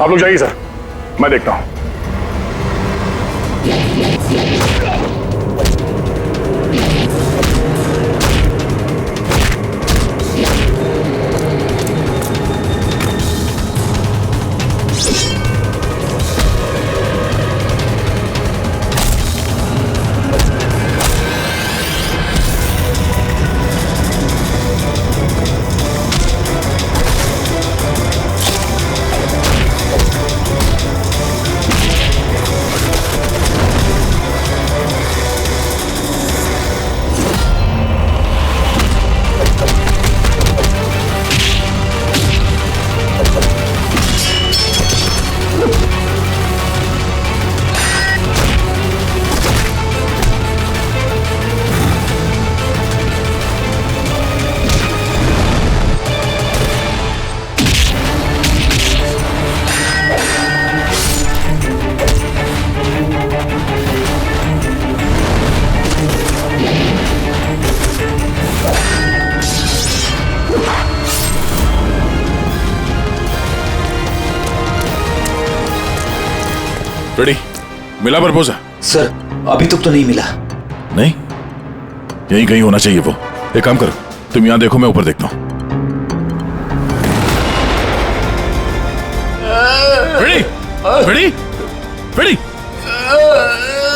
आप लोग जाइए सर, मैं देखता हूं। रेडी? मिला प्रपोजल? सर अभी तक तो नहीं मिला। नहीं, यहीं कहीं होना चाहिए वो। एक काम करो, तुम यहां देखो, मैं ऊपर देखता हूं। रेडी? रेडी? रेडी?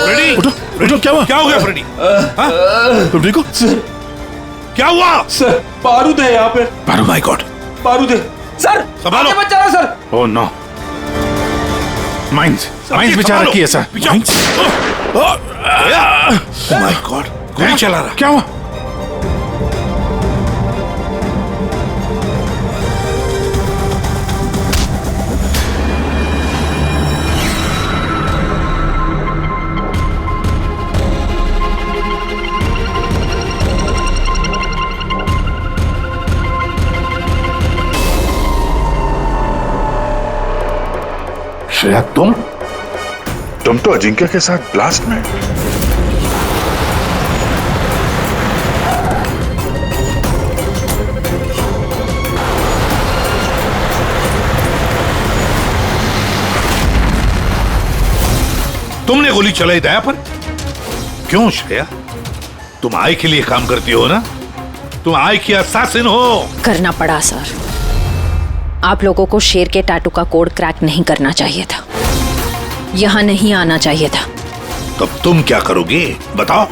रेडी? उठो, उठो। क्या हुआ? क्या हो गया फ्रेडी? तुम ठीक हो? सर क्या हुआ? सर बारूद है यहाँ पे। बारूद? माय गॉड, बारूद है सर। संभालो। बचा रहा सर। ओह नो, माइंस बेचारा की है सर। माइंस, माय गॉड, गोली चला रहा। क्या हुआ? श्रेया, तुम तो अजिंक्य के साथ ब्लास्ट में। तुमने गोली चलाई दया पर? क्यों श्रेया? तुम आई के लिए काम करती हो ना? तुम आई की असैसिन हो। करना पड़ा सर। आप लोगों को शेर के टैटू का कोड क्रैक नहीं करना चाहिए था, यहां नहीं आना चाहिए था। तब तुम क्या करोगी? बताओ,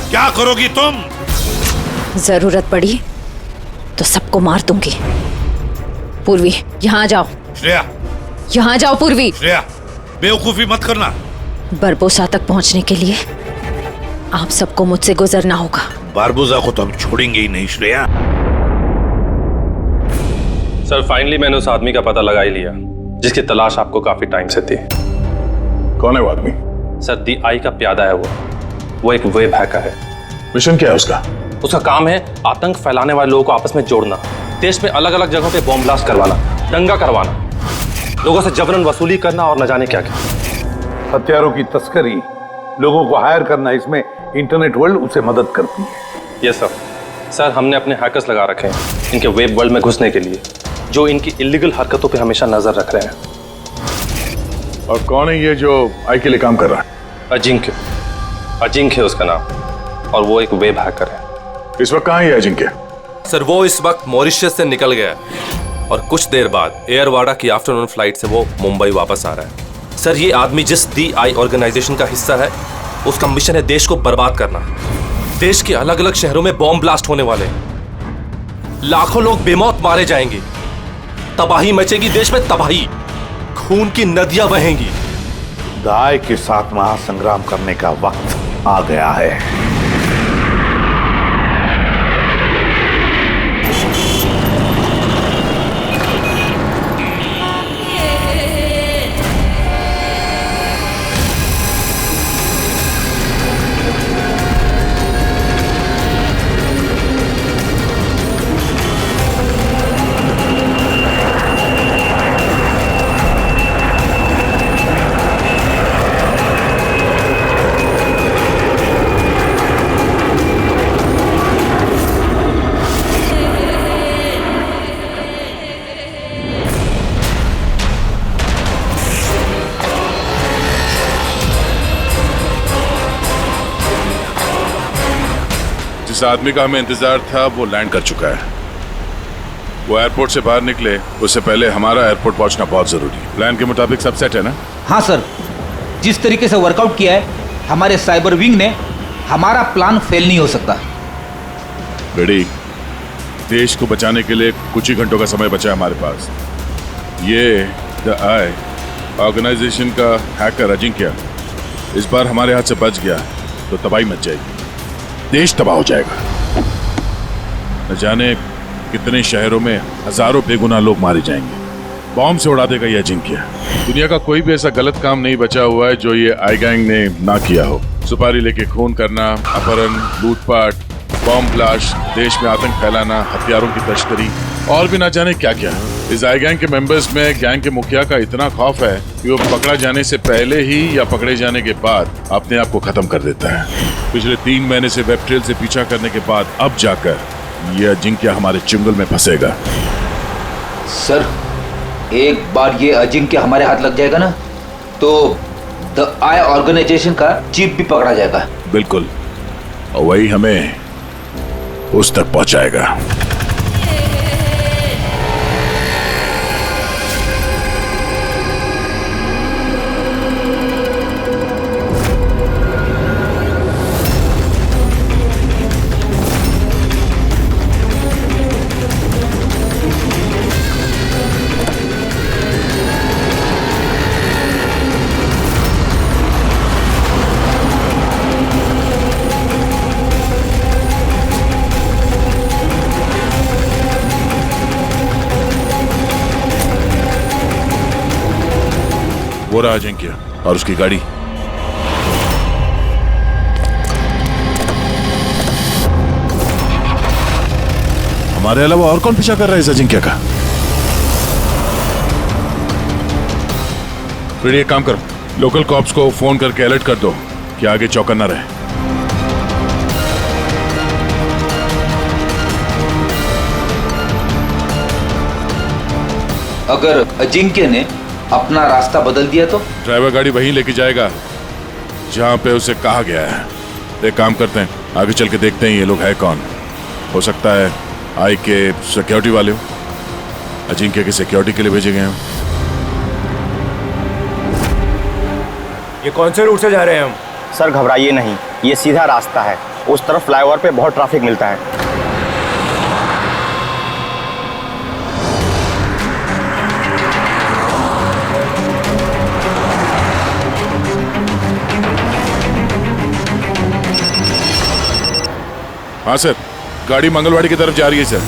क्या करोगी तुम? जरूरत पड़ी तो सबको मार दूंगी। पूर्वी, यहां आ जाओ। श्रेया, यहां आ जाओ पूर्वी। श्रेया, बेवकूफी मत करना। बरबोसा तक पहुंचने के लिए आप सबको मुझसे गुजरना होगा। बारबोसा को तो हम छोड़ेंगे ही नहीं श्रेया। सर फाइनली मैंने उस आदमी का पता लगा ही लिया जिसकी तलाश आपको काफी टाइम से थी। कौन है वो आदमी? सर DI का प्यादा है वो एक वेब हैकर है। मिशन क्या है उसका? उसका काम है आतंक फैलाने वाले लोगों को आपस में जोड़ना, देश में अलग अलग जगहों पे बॉम्ब ब्लास्ट करवाना, दंगा करवाना, लोगों से जबरन वसूली करना और न जाने क्या क्या। हथियारों की तस्करी, लोगों को हायर करना, इसमें इंटरनेट वर्ल्ड उसे मदद करती है। यस सर, हमने अपने हैकर्स लगा रखे हैं इनके वेब वर्ल्ड में घुसने के लिए, जो इनकी इलीगल हरकतों पे हमेशा नजर रख रहे हैं। और कौन है ये जो आई के लिए काम कर रहा है? अजिंक्य उसका नाम, और वो एक वेब हैकर है। इस वक्त कहाँ है अजिंक्य? सर वो इस वक्त मॉरिशस से निकल गया है और कुछ देर बाद एयरवाडा की आफ्टरनून फ्लाइट से वो मुंबई वापस आ रहा है। सर ये आदमी जिस DI ऑर्गेनाइजेशन का हिस्सा है, उसका मिशन है देश को बर्बाद करना। देश के अलग अलग शहरों में बॉम्ब ब्लास्ट होने वाले, लाखों लोग बेमौत मारे जाएंगे, तबाही मचेगी, देश में तबाही, खून की नदियां बहेंगी। दाय के साथ महासंग्राम करने का वक्त आ गया है। जिस आदमी का हमें इंतजार था वो लैंड कर चुका है। वो एयरपोर्ट से बाहर निकले उससे पहले हमारा एयरपोर्ट पहुंचना बहुत जरूरी है। प्लान के मुताबिक सब सेट है ना? हाँ सर, जिस तरीके से वर्कआउट किया है हमारे साइबर विंग ने, हमारा प्लान फेल नहीं हो सकता। बेड़ी, देश को बचाने के लिए कुछ ही घंटों का समय बचा है हमारे पास। ये द आई ऑर्गेनाइजेशन का हैकर अजिंक्य इस बार हमारे हाथ से बच गया तो तबाही मच जाएगी, देश तबाह हो जाएगा। न जाने कितने शहरों में हजारों बेगुनाह लोग मारे जाएंगे। बॉम्ब से उड़ा देगा ये अजिंक्य। दुनिया का कोई भी ऐसा गलत काम नहीं बचा हुआ है जो ये आई गैंग ने ना किया हो। सुपारी लेके खून करना, अपहरण, लूटपाट, बॉम्ब ब्लास्ट, देश में आतंक फैलाना, हथियारों की तस्करी और भी ना जाने क्या क्या। इस आई गैंग के मेंबर्स में गैंग के मुखिया का इतना खौफ है कि वो पकड़ा जाने से पहले ही या पकड़े जाने के बाद अपने आप को खत्म कर देता है। पिछले 3 महीने से वेब ट्रेल से पीछा करने के बाद अब जाकर यह अजिंक्य हमारे चुंगल में फंसेगा। सर, एक बार ये अजिंक्य हमारे हाथ लग जाएगा ना तो द आई ऑर्गेनाइजेशन का चीफ भी पकड़ा जाएगा। बिल्कुल, और वही हमें उस तक पहुंचाएगा। वो रहा अजिंक्य और उसकी गाड़ी। हमारे अलावा और कौन पीछा कर रहा है इस अजिंक्य का? फिर एक काम करो, लोकल कॉप्स को फोन करके अलर्ट कर दो कि आगे चौकन्ना रहे। अगर अजिंक्य ने अपना रास्ता बदल दिया तो? ड्राइवर गाड़ी वहीं लेके जाएगा जहां पे उसे कहा गया है। एक काम करते हैं, आगे चल के देखते हैं ये लोग है कौन। हो सकता है आई के सिक्योरिटी वाले हो, अजिंक्य की सिक्योरिटी के लिए भेजे गए हो। ये कौन से रूट से जा रहे हैं हम? सर घबराइए नहीं, ये सीधा रास्ता है। उस तरफ फ्लाईओवर पे बहुत ट्रैफिक मिलता है। हाँ सर, गाड़ी मंगलवाड़ी की तरफ जा रही है सर।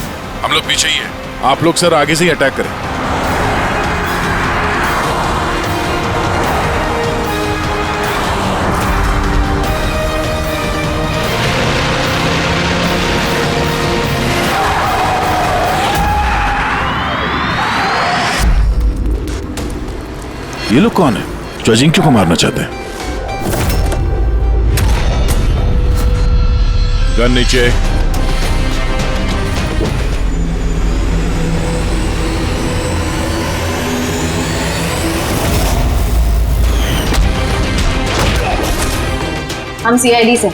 हम लोग पीछे ही हैं। आप लोग सर आगे से ही अटैक करें। ये लोग कौन है जो अजिंक्य को मारना चाहते हैं? गन नीचे। हम सीआईडी से।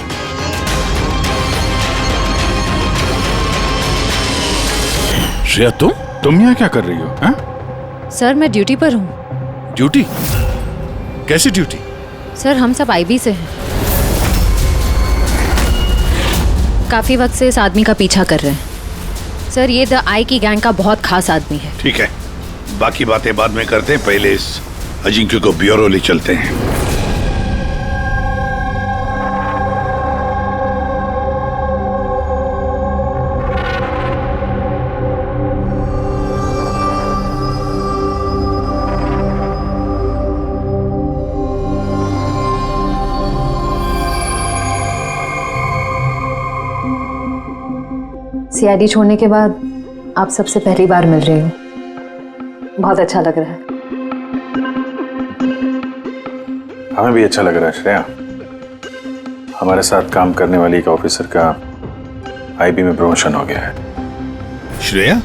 श्रेया, तुम यहाँ क्या कर रही हो? हा? सर मैं ड्यूटी पर हूँ। ड्यूटी? कैसी ड्यूटी? सर हम सब आईबी से हैं। काफी वक्त से इस आदमी का पीछा कर रहे हैं। सर ये द आई की गैंग का बहुत खास आदमी है। ठीक है, बाकी बातें बाद में करते हैं। पहले इस अजिंक्य को ब्यूरो ले चलते हैं। सीआईडी छोड़ने के बाद आप सबसे पहली बार मिल रही हूँ। बहुत अच्छा लग रहा है। हमें भी अच्छा लग रहा है श्रेया। हमारे साथ काम करने वाली एक ऑफिसर का आईबी में प्रमोशन हो गया है। श्रेया,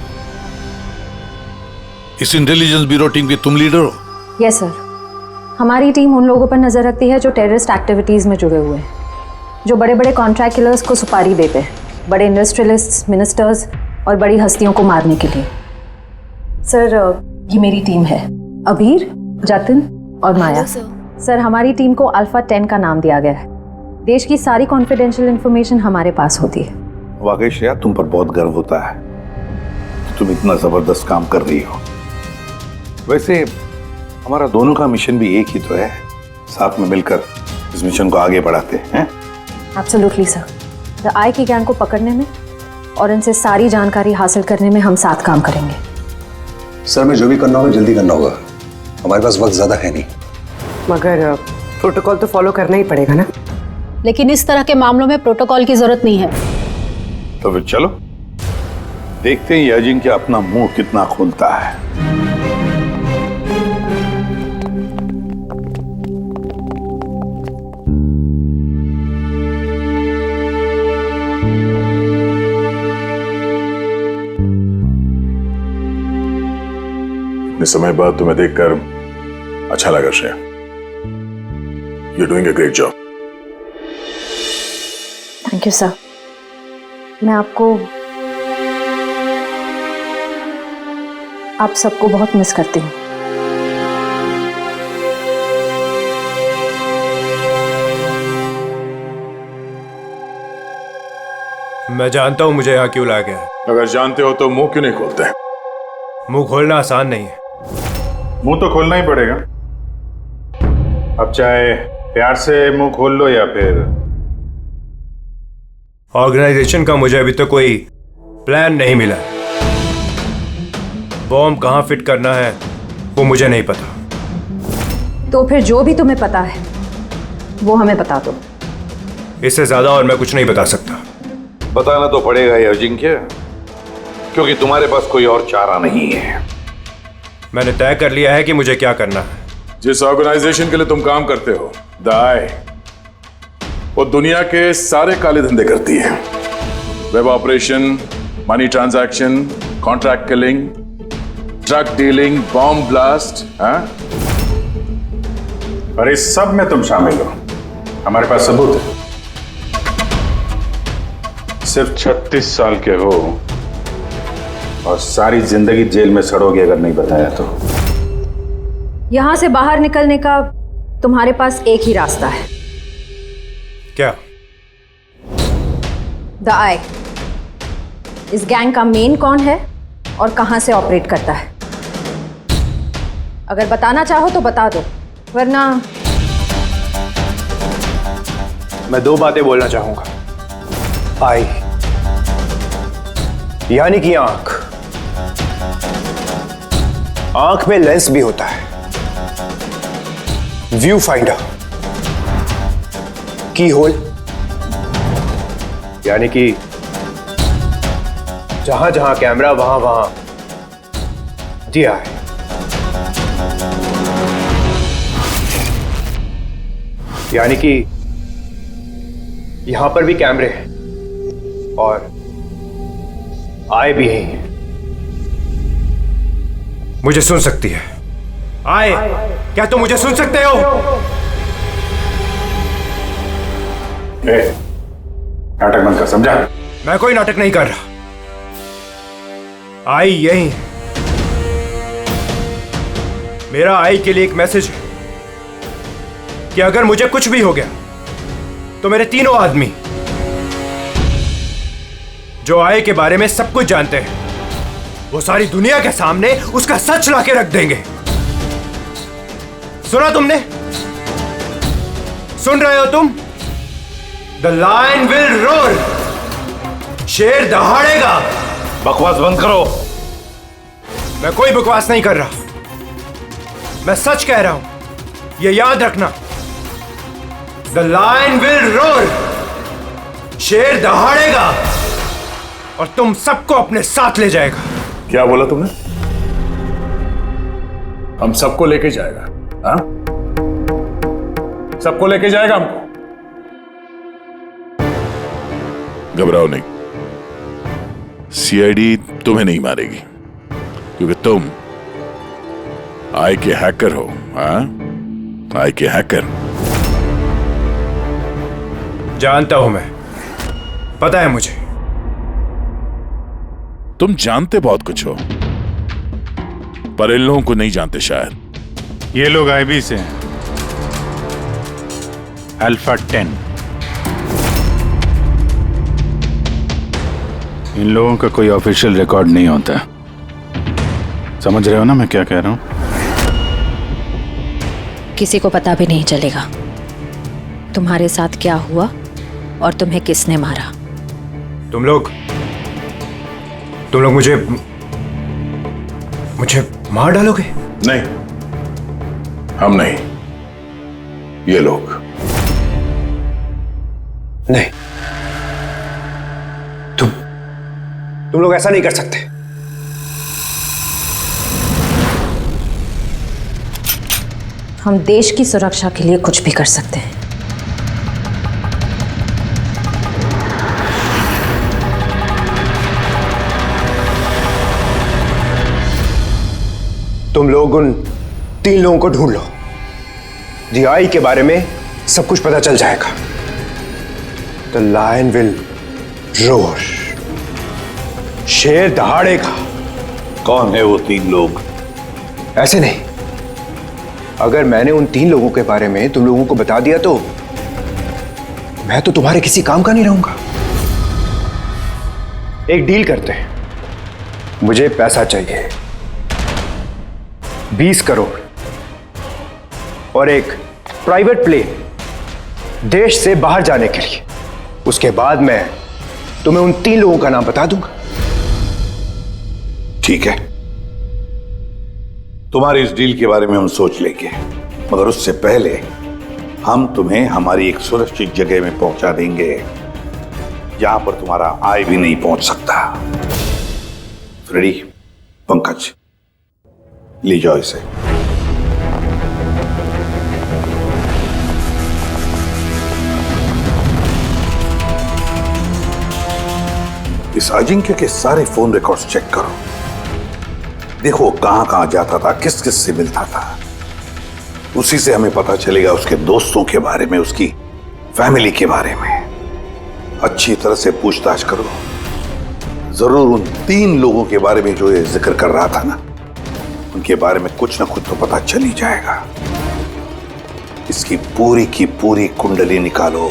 इस इंटेलिजेंस ब्यूरो टीम के तुम लीडर हो? Yes sir. हमारी टीम उन लोगों पर नजर रखती है जो टेररिस्ट एक्टिविटीज में जुड़े हुए हैं, जो बड़े बड़े कॉन्ट्रैक्ट किलर्स को सुपारी देते हैं। बड़े इंडस्ट्रियलिस्ट्स, मिनिस्टर्स और बड़ी हस्तियों को मारने के लिए। सर, ये मेरी टीम है, अबीर, जतिन और माया। सर, हमारी टीम को अल्फा 10 का नाम दिया गया है। देश की सारी कॉन्फिडेंशियल इंफॉर्मेशन हमारे पास होती है। वाकई श्रेया, तुम पर बहुत गर्व होता है कि तुम इतना जबरदस्त काम कर रही हो। वैसे हमारा दोनों का मिशन भी एक ही तो है, साथ में मिलकर इस मिशन को आगे बढ़ाते हैं। Absolutely sir. द आई की गैंग को पकड़ने में और इनसे सारी जानकारी हासिल करने में हम साथ काम करेंगे। सर, मैं जो भी करना होगा जल्दी करना होगा, हमारे पास वक्त ज्यादा है नहीं। मगर प्रोटोकॉल तो फॉलो करना ही पड़ेगा ना। लेकिन इस तरह के मामलों में प्रोटोकॉल की जरूरत नहीं है। तो फिर चलो देखते हैं ये अजिंक्य अपना मुंह कितना खोलता है। इतने समय बाद तुम्हें देखकर अच्छा लगा Shreya. You're doing a great job. Thank you sir. मैं आप सबको बहुत मिस करती हूँ। मैं जानता हूँ मुझे यहाँ क्यों लाया गया है। अगर जानते हो तो मुंह क्यों नहीं खोलते? मुंह खोलना आसान नहीं है। मुंह तो खोलना ही पड़ेगा। अब चाहे प्यार से मुंह खोल लो या फिर ऑर्गेनाइजेशन का मुझे अभी तक कोई प्लान नहीं मिला। बॉम्ब कहाँ फिट करना है वो मुझे नहीं पता। तो फिर जो भी तुम्हें पता है वो हमें बता दो। इससे ज्यादा और मैं कुछ नहीं बता सकता। बताना तो पड़ेगा ये अजिंक्य, क्योंकि तुम्हारे पास कोई और चारा नहीं है। मैंने तय कर लिया है कि मुझे क्या करना है। जिस ऑर्गेनाइजेशन के लिए तुम काम करते हो, द आई, वो दुनिया के सारे काले धंधे करती है। Web operation, money transaction, contract killing, drug dealing, bomb blast. और इस सब में तुम शामिल हो। हमारे पास सबूत है। सिर्फ 36 साल के हो और सारी जिंदगी जेल में सड़ोगे अगर नहीं बताया तो। यहां से बाहर निकलने का तुम्हारे पास एक ही रास्ता है। क्या? द आई। इस गैंग का मेन कौन है और कहां से ऑपरेट करता है? अगर बताना चाहो तो बता दो, वरना मैं 2 बातें बोलना चाहूंगा। आई यानी कि आंख। आंख में लेंस भी होता है, व्यू फाइंडर, की होल, यानी कि जहां जहां कैमरा वहां वहां दिया है। यानी कि यहां पर भी कैमरे हैं और आए भी हैं। मुझे सुन सकती है? आए, क्या तुम मुझे सुन सकते हो? नाटक बंद कर, समझा? मैं कोई नाटक नहीं कर रहा। आई यही है। मेरा आई के लिए एक मैसेज है कि अगर मुझे कुछ भी हो गया तो मेरे तीनों आदमी जो आई के बारे में सब कुछ जानते हैं, वो सारी दुनिया के सामने उसका सच लाके रख देंगे। सुना तुमने? सुन रहे हो तुम? The lion will roar. शेर दहाड़ेगा। बकवास बंद करो। मैं कोई बकवास नहीं कर रहा, मैं सच कह रहा हूं, ये याद रखना। The lion will roar. शेर दहाड़ेगा और तुम सबको अपने साथ ले जाएगा। क्या बोला तुमने? हम सबको लेके जाएगा? हाँ, सबको लेके जाएगा हमको? घबराओ नहीं, सीआईडी तुम्हें नहीं मारेगी, क्योंकि तुम आई के हैकर हो। हाँ, आई के हैकर। जानता हूं मैं, पता है मुझे। तुम जानते बहुत कुछ हो, पर इन लोगों को नहीं जानते शायद। ये लोग आईबी से हैं, अल्फा 10। इन लोगों का कोई ऑफिशियल रिकॉर्ड नहीं होता। समझ रहे हो ना मैं क्या कह रहा हूं? किसी को पता भी नहीं चलेगा तुम्हारे साथ क्या हुआ और तुम्हें किसने मारा। तुम लोग मुझे मार डालोगे? नहीं, हम नहीं, ये लोग। नहीं, तुम लोग ऐसा नहीं कर सकते। हम देश की सुरक्षा के लिए कुछ भी कर सकते हैं। तुम लोग उन 3 लोगों को ढूंढ लो। DI के बारे में सब कुछ पता चल जाएगा। द लायन विल रोर, शेर दहाड़ेगा। कौन है वो 3 लोग? ऐसे नहीं, अगर मैंने उन 3 लोगों के बारे में तुम लोगों को बता दिया तो मैं तो तुम्हारे किसी काम का नहीं रहूंगा। एक डील करते हैं, मुझे पैसा चाहिए 20 करोड़ और एक प्राइवेट प्लेन देश से बाहर जाने के लिए। उसके बाद मैं तुम्हें उन 3 लोगों का नाम बता दूंगा। ठीक है, तुम्हारी इस डील के बारे में हम सोच लेंगे, मगर उससे पहले हम तुम्हें हमारी एक सुरक्षित जगह में पहुंचा देंगे जहां पर तुम्हारा आई भी नहीं पहुंच सकता। फ्रेडी, पंकज, ले जाओ इसे। इस अजिंक्य के सारे फोन रिकॉर्ड्स चेक करो, देखो कहां कहां जाता था, किस किस से मिलता था। उसी से हमें पता चलेगा उसके दोस्तों के बारे में, उसकी फैमिली के बारे में। अच्छी तरह से पूछताछ करो, जरूर उन 3 लोगों के बारे में जो ये जिक्र कर रहा था ना, उनके बारे में कुछ ना कुछ तो पता चल ही जाएगा। इसकी पूरी की पूरी कुंडली निकालो।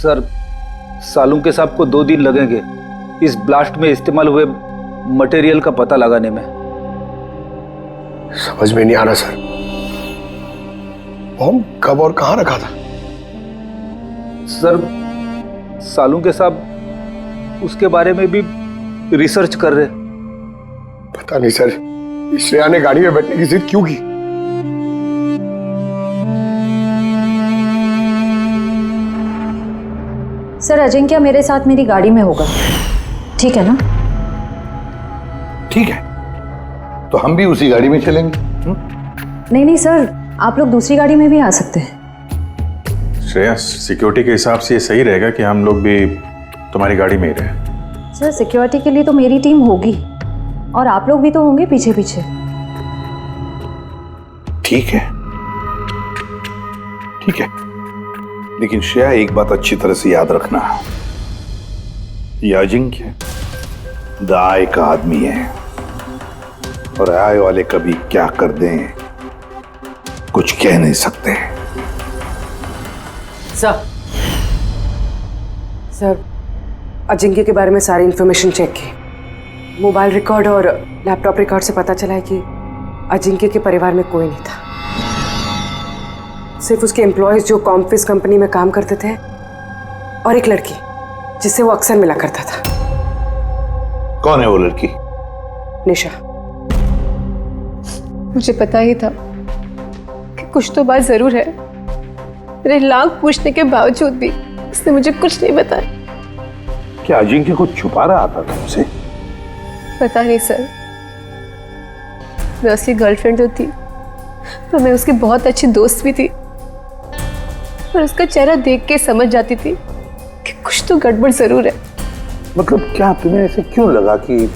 सर, सालुंके साहब को 2 दिन लगेंगे इस ब्लास्ट में इस्तेमाल हुए मटेरियल का पता लगाने में। समझ में नहीं आ रहा सर, बॉम्ब कब और कहां रखा था? सर, सालुंके साहब उसके बारे में भी रिसर्च कर रहे। पता नहीं सर, श्रेया ने गाड़ी में बैठने की जिद क्यों की? सर अजिंक्य मेरे साथ मेरी गाड़ी में होगा, ठीक है ना? ठीक है, तो हम भी उसी गाड़ी में चलेंगे। नहीं नहीं सर, आप लोग दूसरी गाड़ी में भी आ सकते हैं। श्रेया, सिक्योरिटी के हिसाब से ये सही रहेगा कि हम लोग भी तुम्हारी गाड़ी में ही रहे। सर सिक्योरिटी के लिए तो मेरी टीम होगी और आप लोग भी तो होंगे पीछे पीछे। ठीक है, ठीक है, लेकिन श्रेया एक बात अच्छी तरह से याद रखना, ये अजिंक्य द आई का आदमी है और आय वाले कभी क्या कर दें कुछ कह नहीं सकते। सर अजिंक्य के बारे में सारी इंफॉर्मेशन चेक की। मोबाइल रिकॉर्ड और लैपटॉप रिकॉर्ड से पता चला है कि अजिंक्य के परिवार में कोई नहीं था, सिर्फ उसके एम्प्लॉयज जो कॉम्फिस कंपनी में काम करते थे और एक लड़की जिससे वो अक्सर मिला करता था। कौन है वो लड़की? निशा। मुझे पता ही था कि कुछ तो बात जरूर है। मेरे लाख पूछने के बावजूद भी उसने मुझे कुछ नहीं बताया। क्या अजिंक्य को छुपा रहा था तुमसे? पता नहीं सर, मैं उसकी गर्लफ्रेंड तो थी पर मैं उसकी बहुत अच्छी दोस्त भी थी और उसका चेहरा देख के समझ जाती थी कि कुछ तो गड़बड़ जरूर है। मतलब क्या तुम्हें ऐसे क्यों लगा कि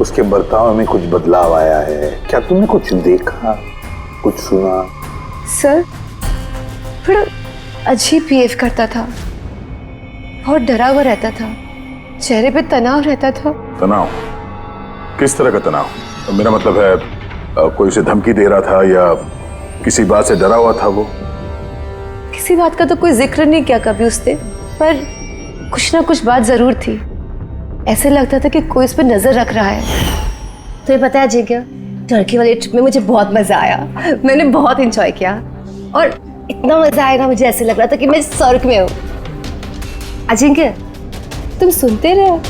उसके बर्ताव में कुछ बदलाव आया है? क्या तुमने कुछ देखा, कुछ सुना? सर बड़ा अजीब बिहेव करता था, बहुत डरा हुआ रहता था, चेहरे पे तनाव रहता था। तनाव? किस तरह का तनाव? मेरा मतलब है कोई उसे धमकी दे रहा था या किसी बात से डरा हुआ था वो? किसी बात का तो कोई जिक्र नहीं किया कभी उसने, पर कुछ ना कुछ बात जरूर थी। ऐसे लगता था कि कोई उस पर नजर रख रहा है। तुम्हें पता है अजिंक्य, टर्की वाले ट्रिप में मुझे बहुत मजा आया, मैंने बहुत एंजॉय किया और इतना मजा आया ना, मुझे ऐसे लग रहा था कि मैं स्वर्ग में हूँ। अजिंक्य तुम सुनते रहो।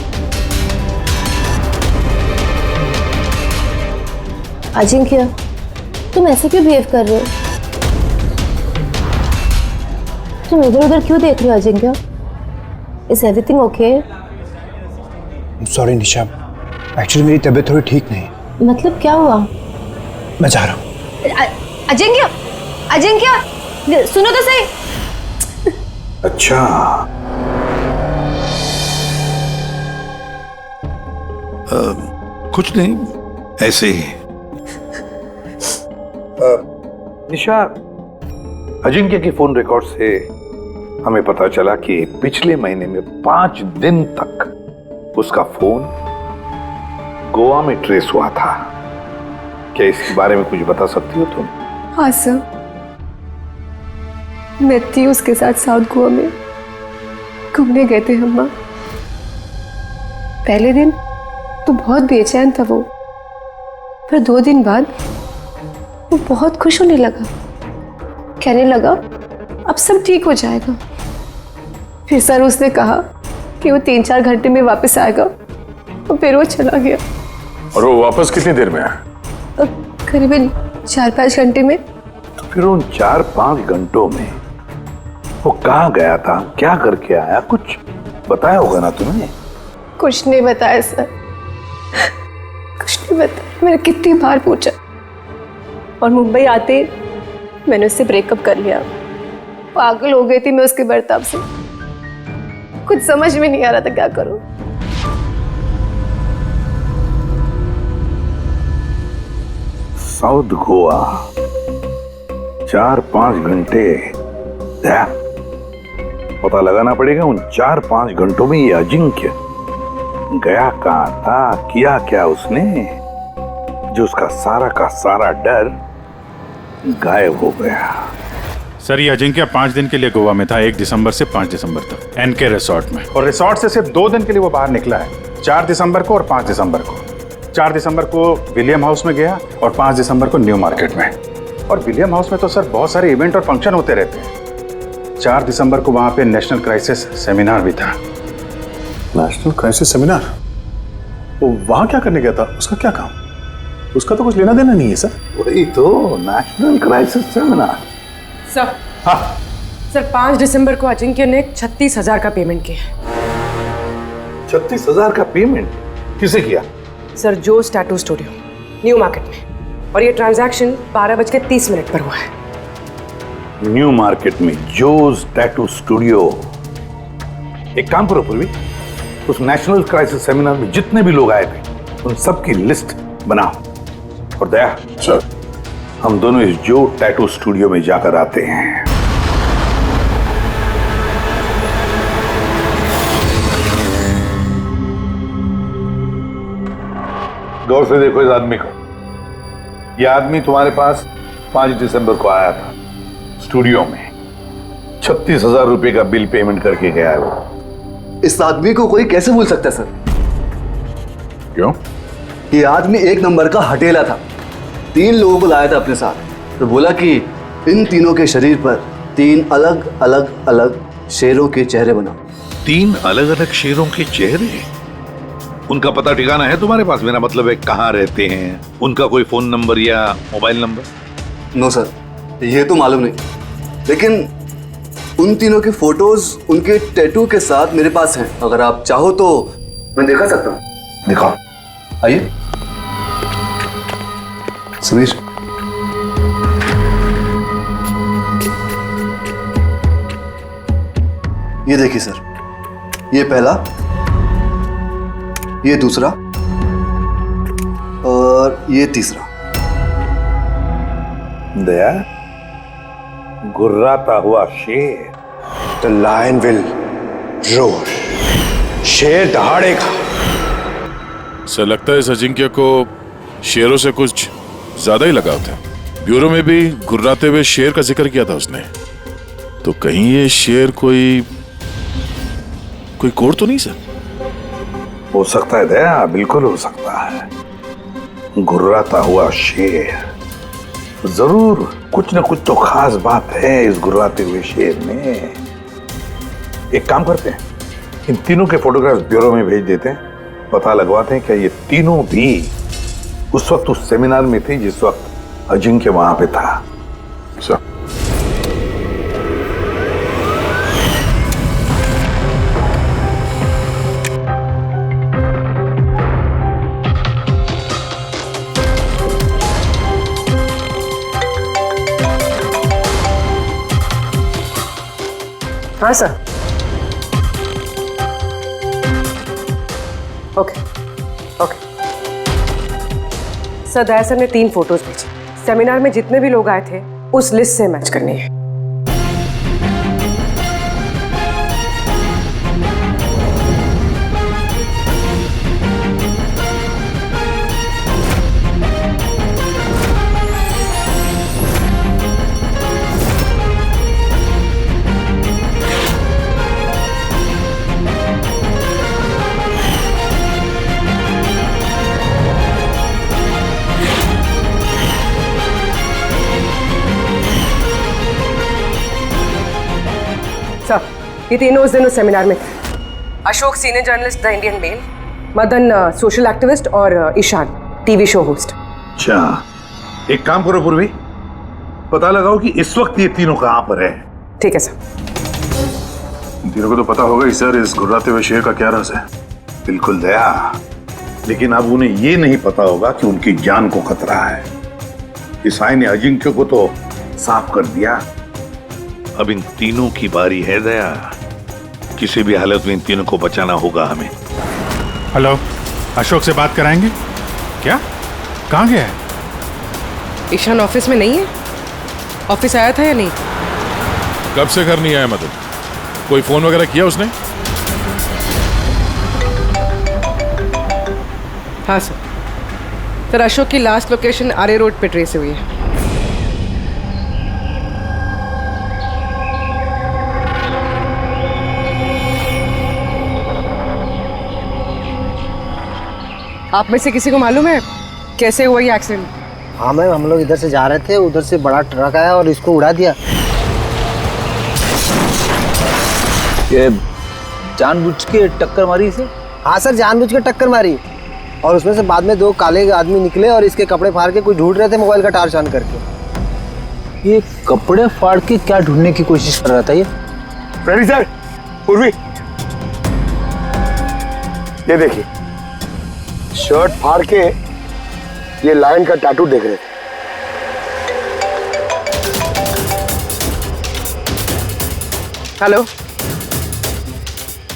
अजिंक्य तुम ऐसे क्यों बिहेव कर रहे हो? तुम इधर उधर क्यों देख रहे हो Ajinkya? Is everything okay? Sorry Nisha, actually मेरी तबीयत थोड़ी ठीक नहीं। मतलब क्या हुआ? मैं जा रहा हूँ। अजिंक्य, अजिंक्य सुनो तो सही। अच्छा, कुछ नहीं, ऐसे ही। निशा, अजिंक्य की फोन रिकॉर्ड से हमें पता चला कि पिछले महीने में 5 दिन तक उसका फोन गोवा में ट्रेस हुआ था। क्या इसके बारे में कुछ बता सकती हो तुम? हाँ सर, मैं थी उसके साथ साउथ गोवा में, घूमने गए थे हम वहाँ। पहले दिन तो बहुत बेचैन था वो, पर 2 दिन बाद वो बहुत खुश होने लगा, कहने लगा अब सब ठीक हो जाएगा। फिर सर उसने कहा कि वो 3-4 घंटे में वापस आएगा और फिर वो चला गया। और वो वापस कितनी देर में आया? करीबन 4-5 घंटे में। तो फिर उन 4-5 घंटों में वो कहाँ गया था, क्या करके आया, कुछ बताया होगा ना तुम्हें? कुछ नहीं बताया सर, कुछ नहीं बताया। मैंने कितनी बार पूछा और मुंबई आते मैंने उससे ब्रेकअप कर लिया। पागल हो गई थी मैं उसके बर्ताव से, कुछ समझ में नहीं आ रहा था क्या करूं। साउथ गोवा 4-5 घंटे, पता लगाना पड़ेगा उन 4-5 घंटों में ये अजिंक्य गया कहाँ था, किया क्या उसने, जो उसका सारा का सारा डर गायब हो गया। सर ये अजिंक्य 5 दिन के लिए गोवा में था, 1 दिसंबर से 5 दिसंबर तक एनके रिसोर्ट में। और रिसोर्ट से सिर्फ 2 दिन के लिए वो बाहर निकला है, 4 दिसंबर को और 5 दिसंबर को। 4 दिसंबर को विलियम हाउस में गया और 5 दिसंबर को न्यू मार्केट में। और विलियम हाउस में तो सर बहुत सारे इवेंट और फंक्शन होते रहते हैं। 4 दिसंबर को वहाँ पे नेशनल क्राइसिस सेमिनार भी था। National crisis seminar? वो वहाँ क्या करने गया था? उसका क्या काम? उसका तो कुछ लेना देना नहीं है सर। वही तो नेशनल क्राइसिस सेमिनार। सर, हाँ सर 5 दिसंबर को अजिंक्य ने 36,000 का पेमेंट किया। 36,000 का पेमेंट किसे किया? सर जोस टैटू स्टूडियो, न्यू मार्केट में। और ये ट्रांजैक्शन 12:30 पर हुआ है। न्यू मार्केट में जोस टैटू स्टूडियो। एक काम करो पूर्वी, उस नेशनल क्राइसिस सेमिनार में जितने भी लोग आए थे उन सबकी लिस्ट बनाओ। और दया सर, हम दोनों इस जो टैटू स्टूडियो में जाकर आते हैं। गौर से देखो इस आदमी को। यह आदमी तुम्हारे पास 5 दिसंबर को आया था स्टूडियो में। 36,000 रुपए का बिल पेमेंट करके गया है वो। इस आदमी को कोई कैसे भूल सकता है सर? क्यों? ये आदमी एक नंबर का हटेला था। 3 लोगों को लाया था अपने साथ, तो बोला कि इन तीनों के शरीर पर 3 अलग शेरों के चेहरे बनाओ। 3 अलग अलग शेरों के चेहरे? उनका पता ठिकाना है तुम्हारे पास? मेरा मतलब है कहाँ रहते हैं, उनका कोई फोन नंबर या मोबाइल नंबर? नो सर, ये तो मालूम नहीं, लेकिन उन तीनों की फोटोज उनके टैटू के साथ मेरे पास हैं। अगर आप चाहो तो मैं दिखा सकता हूँ। दिखाओ। आइए समीर। ये देखिए सर, ये पहला, ये दूसरा और ये तीसरा। दया, गुर्राता हुआ शेर। The lion will roar. शेर दहाड़ेगा। सर लगता है इस अजिंक्य को शेरों से कुछ ज्यादा ही लगाव था। ब्यूरो में भी गुर्राते हुए शेर का जिक्र किया था उसने। तो कहीं ये शेर कोई कोड तो नहीं सर? हो सकता है दया, बिल्कुल हो सकता है। गुर्राता हुआ शेर, जरूर कुछ न कुछ तो खास बात है इस गुर्राते हुए शेर में। एक काम करते हैं, इन तीनों के फोटोग्राफ्स ब्यूरो में भेज देते हैं, पता लगवाते हैं क्या ये तीनों भी उस वक्त उस सेमिनार में थे जिस वक्त अजिंक्य वहां पे था। सर हाँ सर। ओके सर, दया सर ने 3 फोटोज भेजी। सेमिनार में जितने भी लोग आए थे उस लिस्ट से मैच करनी है। सर, ये तीनों उस दिन उस सेमिनार में थे। Ashok senior journalist the Indian Mail, Madan social activist और ईशान टीवी शो होस्ट। अच्छा, एक काम करो पूर्वी, पता लगाओ कि इस वक्त ये तीनों कहां पर है। ठीक है सर। तीनों को तो पता होगा ही सर इस गुर्राते हुए शेर का क्या राज है। बिल्कुल दया, लेकिन अब उन्हें ये नहीं पता होगा कि उनकी जान को खतरा है। इस साई ने अजिंक्य को तो साफ कर दिया, अब इन तीनों की बारी है दया। किसी भी हालत में इन तीनों को बचाना होगा हमें। हेलो, अशोक से बात कराएंगे क्या? कहाँ गया है? ईशान ऑफिस में नहीं है? ऑफिस आया था या नहीं? कब से घर नहीं आया मदन? कोई फोन वगैरह किया उसने? हाँ सर। सर, अशोक की लास्ट लोकेशन आरे रोड पे ट्रेस हुई है। आप में से किसी को मालूम है कैसे हुआ ये एक्सीडेंट? हाँ मैम, हम लोग इधर से जा रहे थे, उधर से बड़ा ट्रक आया और इसको उड़ा दिया। ये जानबूझ के टक्कर मारी इसे? हाँ सर, जानबूझ के टक्कर मारी। और उसमें से बाद में 2 काले आदमी निकले और इसके कपड़े फाड़ के कुछ ढूंढ रहे थे मोबाइल का टार्च ऑन करके। ये कपड़े फाड़ के क्या ढूंढने की कोशिश कर रहा था ये? प्रहरी सर, पूर्वी, ये देखिए, शर्ट फाड़ के ये लायन का टैटू देख रहे थे। हेलो,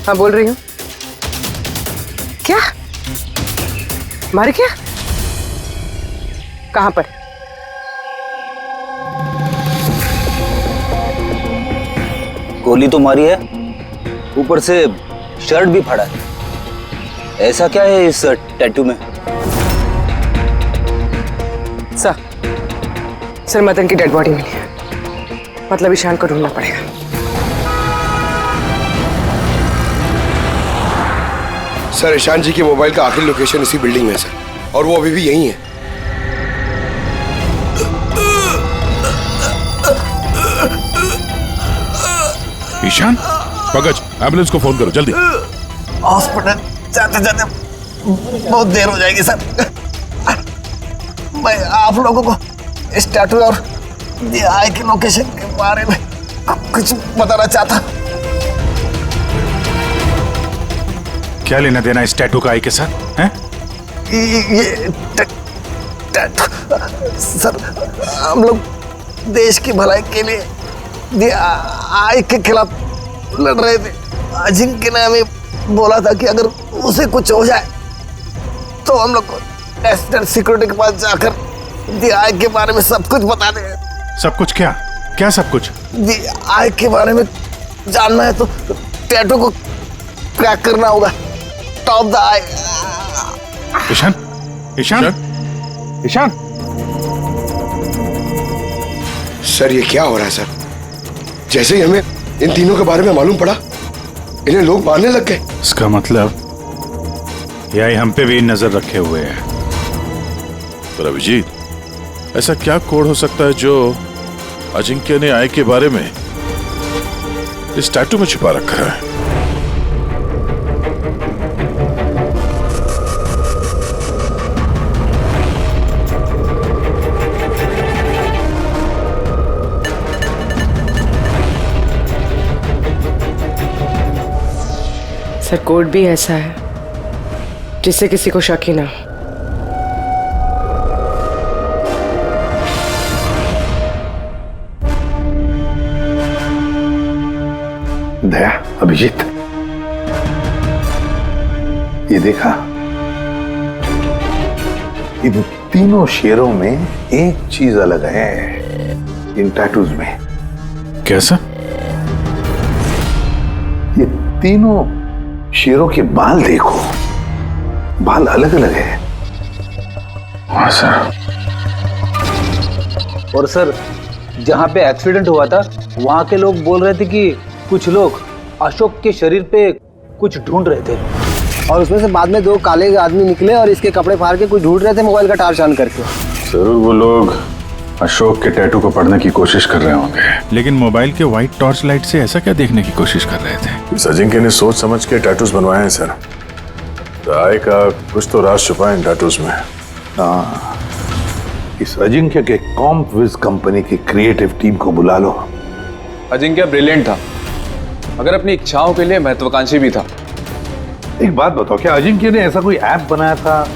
हाँ बोल रही हूँ। क्या मारे? क्या? कहाँ पर? गोली तो मारी है, ऊपर से शर्ट भी फाड़ा है। ऐसा क्या है इस टैटू में? सर मदन की डेड बॉडी मिली है, मतलब ईशान को ढूंढना पड़ेगा। सर ईशान जी की मोबाइल का आखिरी लोकेशन इसी बिल्डिंग में है सर, और वो अभी भी यहीं है। ईशान, पंकज, एम्बुलेंस को फोन करो जल्दी। हॉस्पिटल जाते जाते बहुत देर हो जाएगी सर। मैं आप लोगों को इस टैटू और आई के लोकेशन के बारे में कुछ बताना चाहता। क्या लेना देना इस टैटू का आई के साथ हैं? ये टैटू सर, हम लोग देश की भलाई के लिए आई के खिलाफ लड़ रहे थे। अजिंक्य ने हमें बोला था कि अगर उसे कुछ हो जाए तो हम लोग नेशनल सिक्योरिटी के पास जाकर आई के बारे में सब कुछ बता दें। सब कुछ? क्या क्या सब कुछ? आई के बारे में जानना है तो टैटू को क्रैक करना होगा। Top the I. Ishan, Ishan, Ishan. Sir ये क्या हो रहा है सर? जैसे ही हमें इन तीनों के बारे में मालूम पड़ा, इन्हें लोग मारने लग गए। इसका मतलब यही हम पे भी नजर रखे हुए है। पर अभिजीत, ऐसा क्या कोड हो सकता है जो अजिंक्य ने आई के बारे में इस टैटू में छिपा रखा है? सर कोड भी ऐसा है जिससे किसी को शक ही ना हो। दया, अभिजीत, ये देखा, इन तीनों शेरों में एक चीज अलग है इन टैटूज में। कैसा? ये तीनों शेरों के बाल देखो, बाल अलग अलग है। हाँ सर। और सर, जहां पे एक्सीडेंट हुआ था वहां के लोग बोल रहे थे कि कुछ लोग अशोक के शरीर पे कुछ ढूंढ रहे थे, और उसमें से बाद में दो काले आदमी निकले और इसके कपड़े फाड़ के कुछ ढूंढ रहे थे मोबाइल का टार्च ऑन करके। जरूर वो लोग अशोक के टैटू को पढ़ने की कोशिश कर रहे होंगे। लेकिन मोबाइल के व्हाइट टॉर्च लाइट से ऐसा क्या देखने की कोशिश कर रहे थे? इस अजिंक्य ने सोच समझ के टैटूज बनवाए हैं सर। राय का कुछ तो राज छुपा है इन टैटूज में। हाँ, इस अजिंक्य के कॉम्पविज कंपनी की क्रिएटिव टीम को बुला लो। अजिंक्य ब्रिलियंट था, मगर अपनी इच्छाओं के लिए महत्वाकांक्षी भी था। एक बात बताओ, क्या अजिंक्य ने ऐसा कोई ऐप बनाया था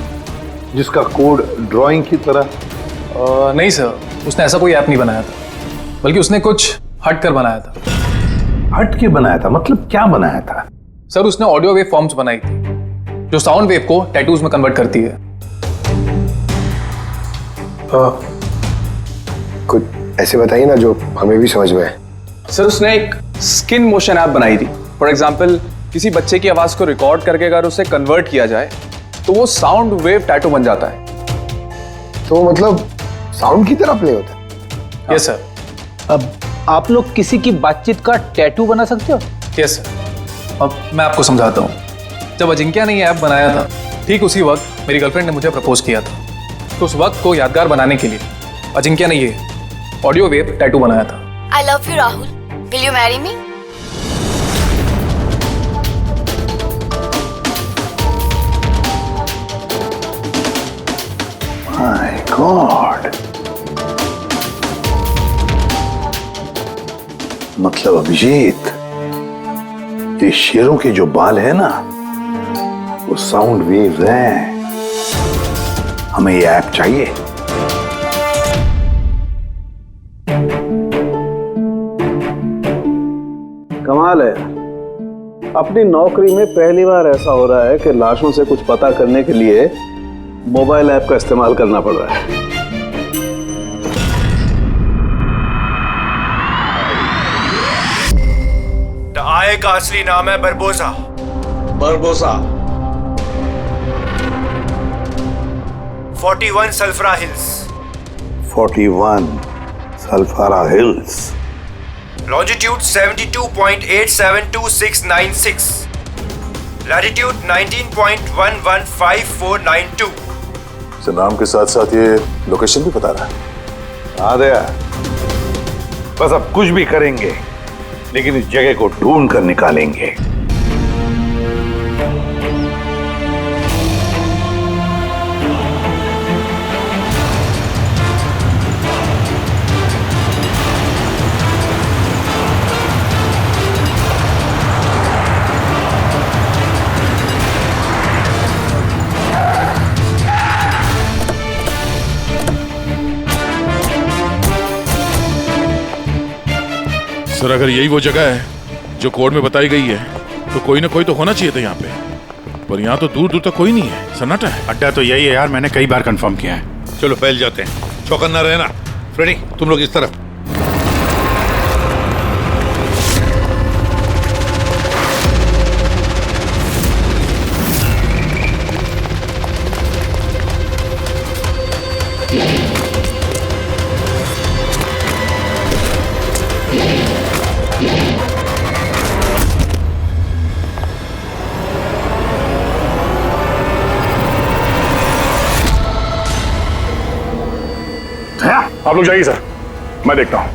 जिसका कोड ड्राइंग की तरह? नहीं सर, उसने ऐसा कोई ऐप नहीं बनाया था, बल्कि उसने कुछ हट कर बनाया था। हट के बनाया था? मतलब क्या बनाया था? सर उसने ऑडियो वेव फॉर्म्स बनाई थी जो साउंड वेव को टैटूज में कन्वर्ट करती है। कुछ ऐसे बताइए ना जो हमें भी समझ में आए। सर उसने एक स्किन मोशन ऐप बनाई थी। फॉर एग्जाम्पल, किसी बच्चे की आवाज को रिकॉर्ड करके अगर उसे कन्वर्ट किया जाए तो वो साउंड वेव टैटू बन जाता है। तो मतलब साउंड की तरह प्ले होता है? Yes sir. अब आप लोग किसी की बातचीत का टैटू बना सकते हो? Yes sir. अब मैं आपको समझाता हूँ। जब अजिंक्य ने ये ऐप बनाया था, ठीक उसी वक्त मेरी गर्लफ्रेंड ने मुझे प्रपोज किया था। तो उस वक्त को यादगार बनाने के लिए अजिंक्य ने ये ऑडियो वेव टैटू बनाया था। I love you, Rahul. Will you marry me? My God. मतलब अभिजीत, ये शेरों के जो बाल है ना, वो साउंड वेव्स हैं। हमें ये ऐप चाहिए। कमाल है, अपनी नौकरी में पहली बार ऐसा हो रहा है कि लाशों से कुछ पता करने के लिए मोबाइल ऐप का इस्तेमाल करना पड़ रहा है। आय का असली नाम है बरबोसा। बरबोसा। 41 सल्फरा हिल्स। 41 सल्फारा हिल्स। लॉन्जिट्यूड 72.872696। लैटिट्यूड 19.115492। सर नाम के साथ साथ ये लोकेशन भी बता रहा है। आ गया। बस अब कुछ भी करेंगे, लेकिन इस जगह को ढूंढ कर निकालेंगे। सर अगर यही वो जगह है जो कोड में बताई गई है, तो कोई ना कोई तो होना चाहिए था यहाँ पे, पर यहाँ तो दूर दूर तक कोई नहीं है। सन्नाटा है। अड्डा तो यही है यार, मैंने कई बार कंफर्म किया है। चलो फैल जाते हैं, चौकन्ना रहना। फ्रेडी तुम लोग इस तरफ। आप लोग जाइए सर, मैं देखता हूं।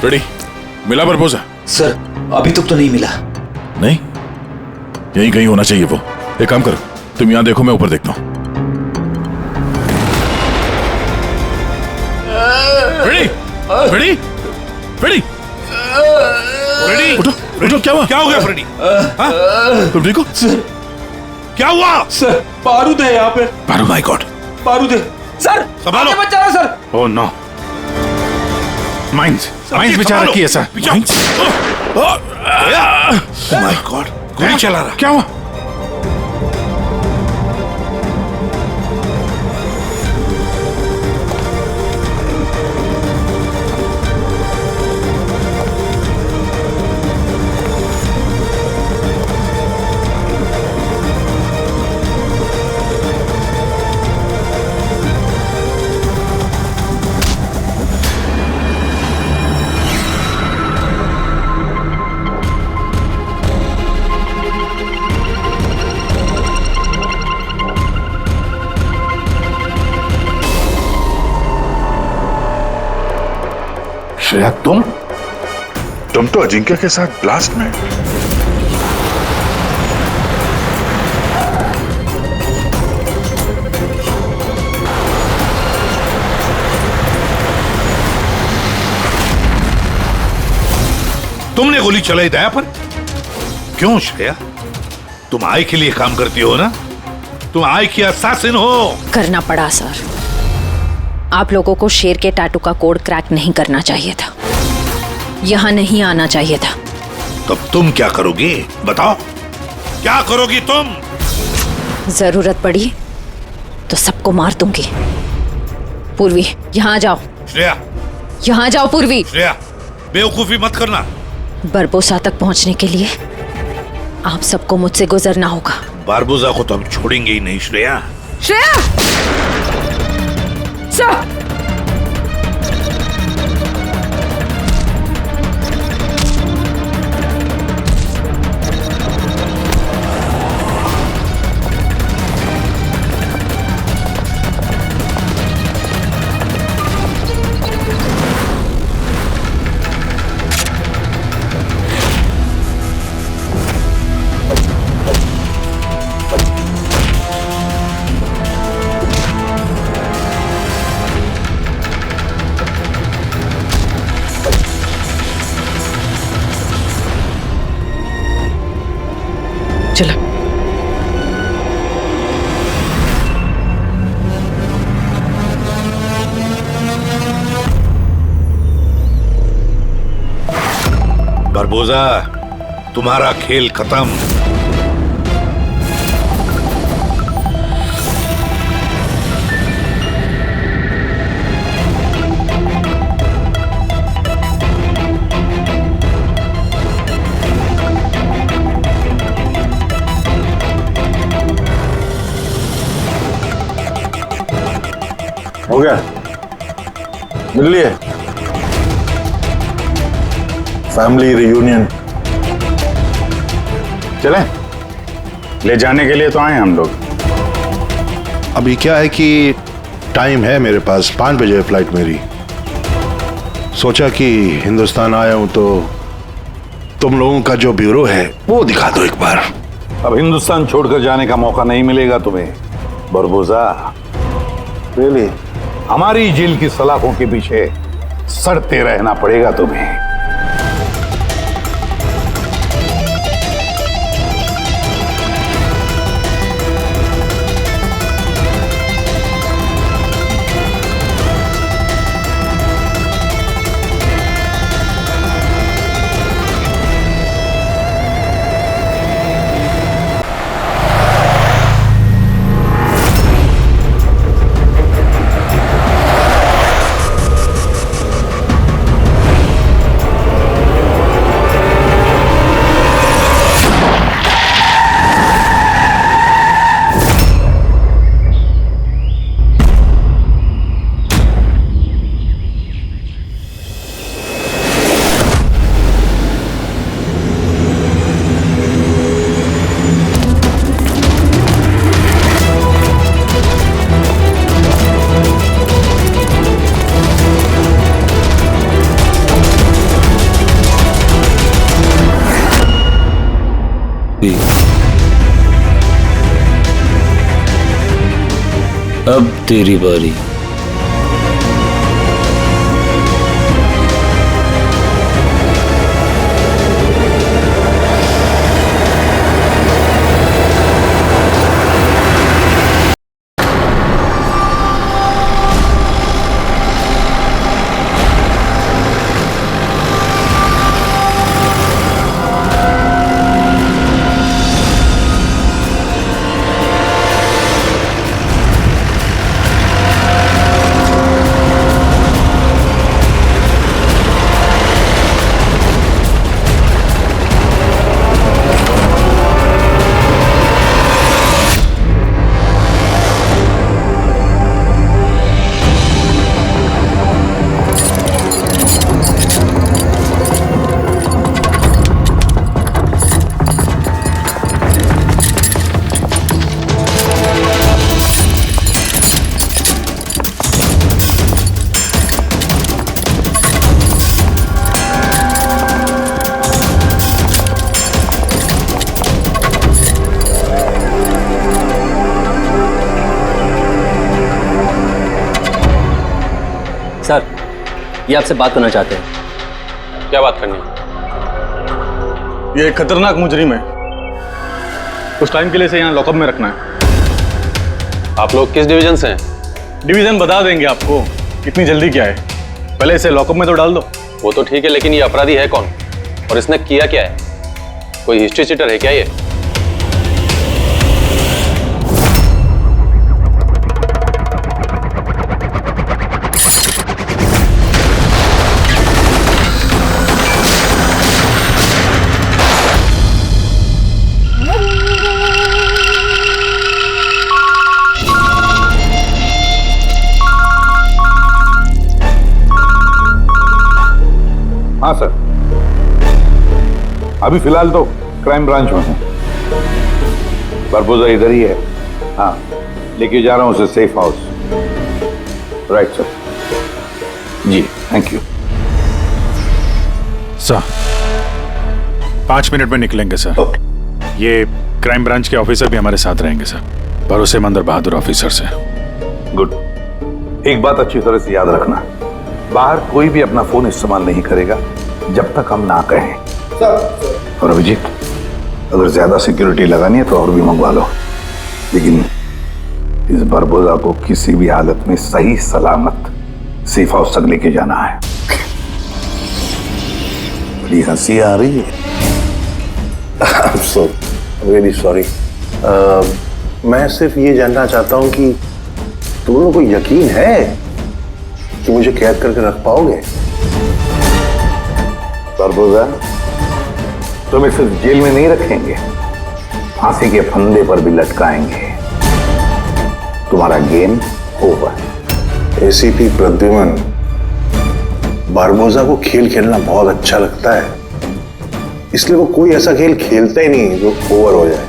रेडी? मिला बरबोसा? सर अभी तक तो नहीं मिला। नहीं, यहीं कहीं होना चाहिए वो। एक काम करो, तुम यहां देखो, मैं ऊपर देखता हूं। रेडी? रेडी? रेडी? फ्रेडी उठो उठो, क्या हुआ? क्या हो गया फ्रेडी? तुम ठीक हो? सर क्या हुआ? सर बारूद है यहाँ पे। बारूद? माय गॉड, बारूद है सर। संभालो। आगे मत जाना सर। ओह नो, माइंस बिछा रखी है सर। माय गॉड, गोली चला रहा। क्या हुआ? श्रेया, तुम तो अजिंक्य के साथ ब्लास्ट में। तुमने गोली चलाई दया पर। क्यों श्रेया? तुम आई के लिए काम करती हो ना? तुम आई की assassin हो। करना पड़ा सर। आप लोगों को शेर के टैटू का कोड क्रैक नहीं करना चाहिए था, यहां नहीं आना चाहिए था। तब तुम क्या करोगी? बताओ, क्या करोगी तुम? जरूरत पड़ी तो सबको मार दूंगी। पूर्वी, यहां जाओ। श्रेया, यहां जाओ पूर्वी। श्रेया, बेवकूफी मत करना। बरबोसा तक पहुंचने के लिए आप सबको मुझसे गुजरना होगा। बारबोसा को तो हम छोड़ेंगे ही नहीं श्रेया। श्रेया! सर! चलो। बारबोसा, तुम्हारा खेल खत्म। हो गया? मिल लिए? Family reunion. चलें? ले जाने के लिए तो आए हम लोग। अभी क्या है कि टाइम है मेरे पास, 5 बजे फ्लाइट मेरी। सोचा कि हिंदुस्तान आया हूं तो तुम लोगों का जो ब्यूरो है वो दिखा दो एक बार। अब हिंदुस्तान छोड़कर जाने का मौका नहीं मिलेगा तुम्हें बरबोसा। रियली? हमारी जेल की सलाखों के पीछे सड़ते रहना पड़ेगा तुम्हें। अब तेरी बारी। सर, ये आपसे बात करना चाहते हैं। क्या बात करनी है? ये एक खतरनाक मुजरिम है, कुछ टाइम के लिए इसे यहाँ लॉकअप में रखना है। आप लोग किस डिवीजन से हैं? डिवीजन बता देंगे आपको, इतनी जल्दी क्या है, पहले इसे लॉकअप में तो डाल दो। वो तो ठीक है, लेकिन ये अपराधी है कौन और इसने किया क्या है? कोई हिस्ट्री चीटर है क्या ये? हाँ सर, अभी फिलहाल तो क्राइम ब्रांच में हूँ। बारबोजा इधर ही है। हाँ, लेके जा रहा हूँ उसे सेफ हाउस। Right sir. जी थैंक यू सर। 5 मिनट में निकलेंगे सर। ये क्राइम ब्रांच के ऑफिसर भी हमारे साथ रहेंगे सर, भरोसेमंद और बहादुर ऑफिसर से। गुड। एक बात अच्छी तरह से याद रखना, बाहर कोई भी अपना फोन इस्तेमाल नहीं करेगा जब तक हम ना कहें। और अभिजीत, अगर ज्यादा सिक्योरिटी लगानी है तो और भी मंगवा लो, लेकिन इस बारबोजा को किसी भी हालत में सही सलामत सेफ हाउस तक लेके जाना है। बड़ी हंसी आ रही है। So really sorry. मैं सिर्फ ये जानना चाहता हूँ कि तुम लोगों को यकीन है कि मुझे कैद करके रख पाओगे? बारबोजा, तुम्हें सिर्फ जेल में नहीं रखेंगे, फांसी के फंदे पर भी लटकाएंगे। तुम्हारा game over. ACP Pradyuman, Barbosa को खेल खेलना बहुत अच्छा लगता है, इसलिए वो कोई ऐसा खेल खेलता ही नहीं जो ओवर हो जाए।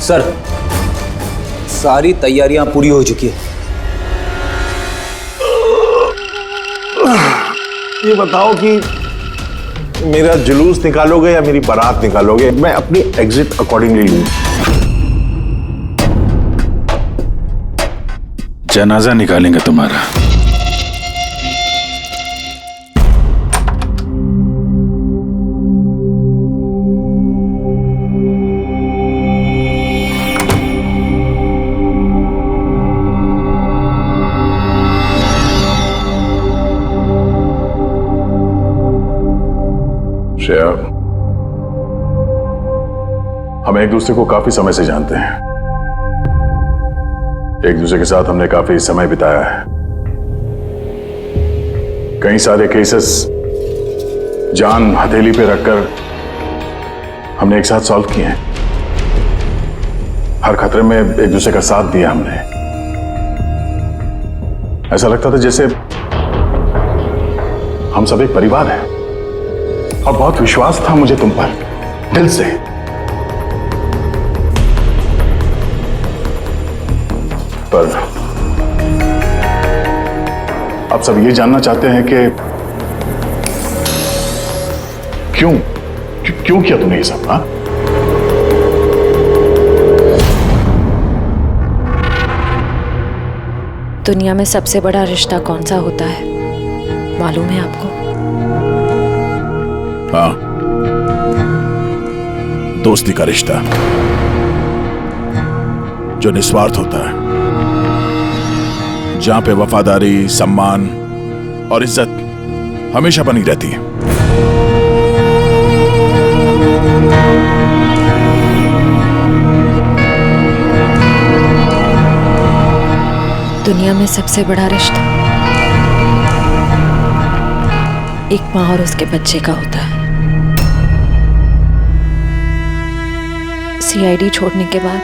सर, सारी तैयारियां पूरी हो चुकी है। ये बताओ कि मेरा जुलूस निकालोगे या मेरी बारात निकालोगे? मैं अपनी एग्जिट अकॉर्डिंगली लूंगा। जनाजा निकालेंगे तुम्हारा। श्रेया, हम एक दूसरे को काफी समय से जानते हैं। एक दूसरे के साथ हमने काफी समय बिताया है। कई सारे केसेस जान हथेली पे रखकर हमने एक साथ सॉल्व किए हैं। हर खतरे में एक दूसरे का साथ दिया हमने। ऐसा लगता था जैसे हम सब एक परिवार हैं, और बहुत विश्वास था मुझे तुम पर, दिल से। पर अब सब ये जानना चाहते हैं कि क्यों किया तुमने ये सब? हाँ, दुनिया में सबसे बड़ा रिश्ता कौन सा होता है मालूम है आपको? हाँ, दोस्ती का रिश्ता, जो निस्वार्थ होता है, जहां पे वफादारी, सम्मान और इज्जत हमेशा बनी रहती है। दुनिया में सबसे बड़ा रिश्ता एक माँ और उसके बच्चे का होता है। सीआईडी छोड़ने के बाद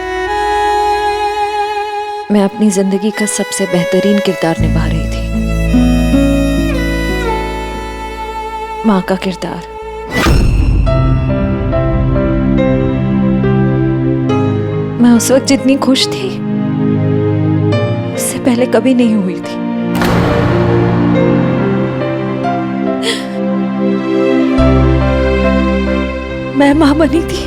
मैं अपनी जिंदगी का सबसे बेहतरीन किरदार निभा रही थी, माँ का किरदार। मैं उस वक्त जितनी खुश थी उससे पहले कभी नहीं हुई थी। मैं मां बनी थी,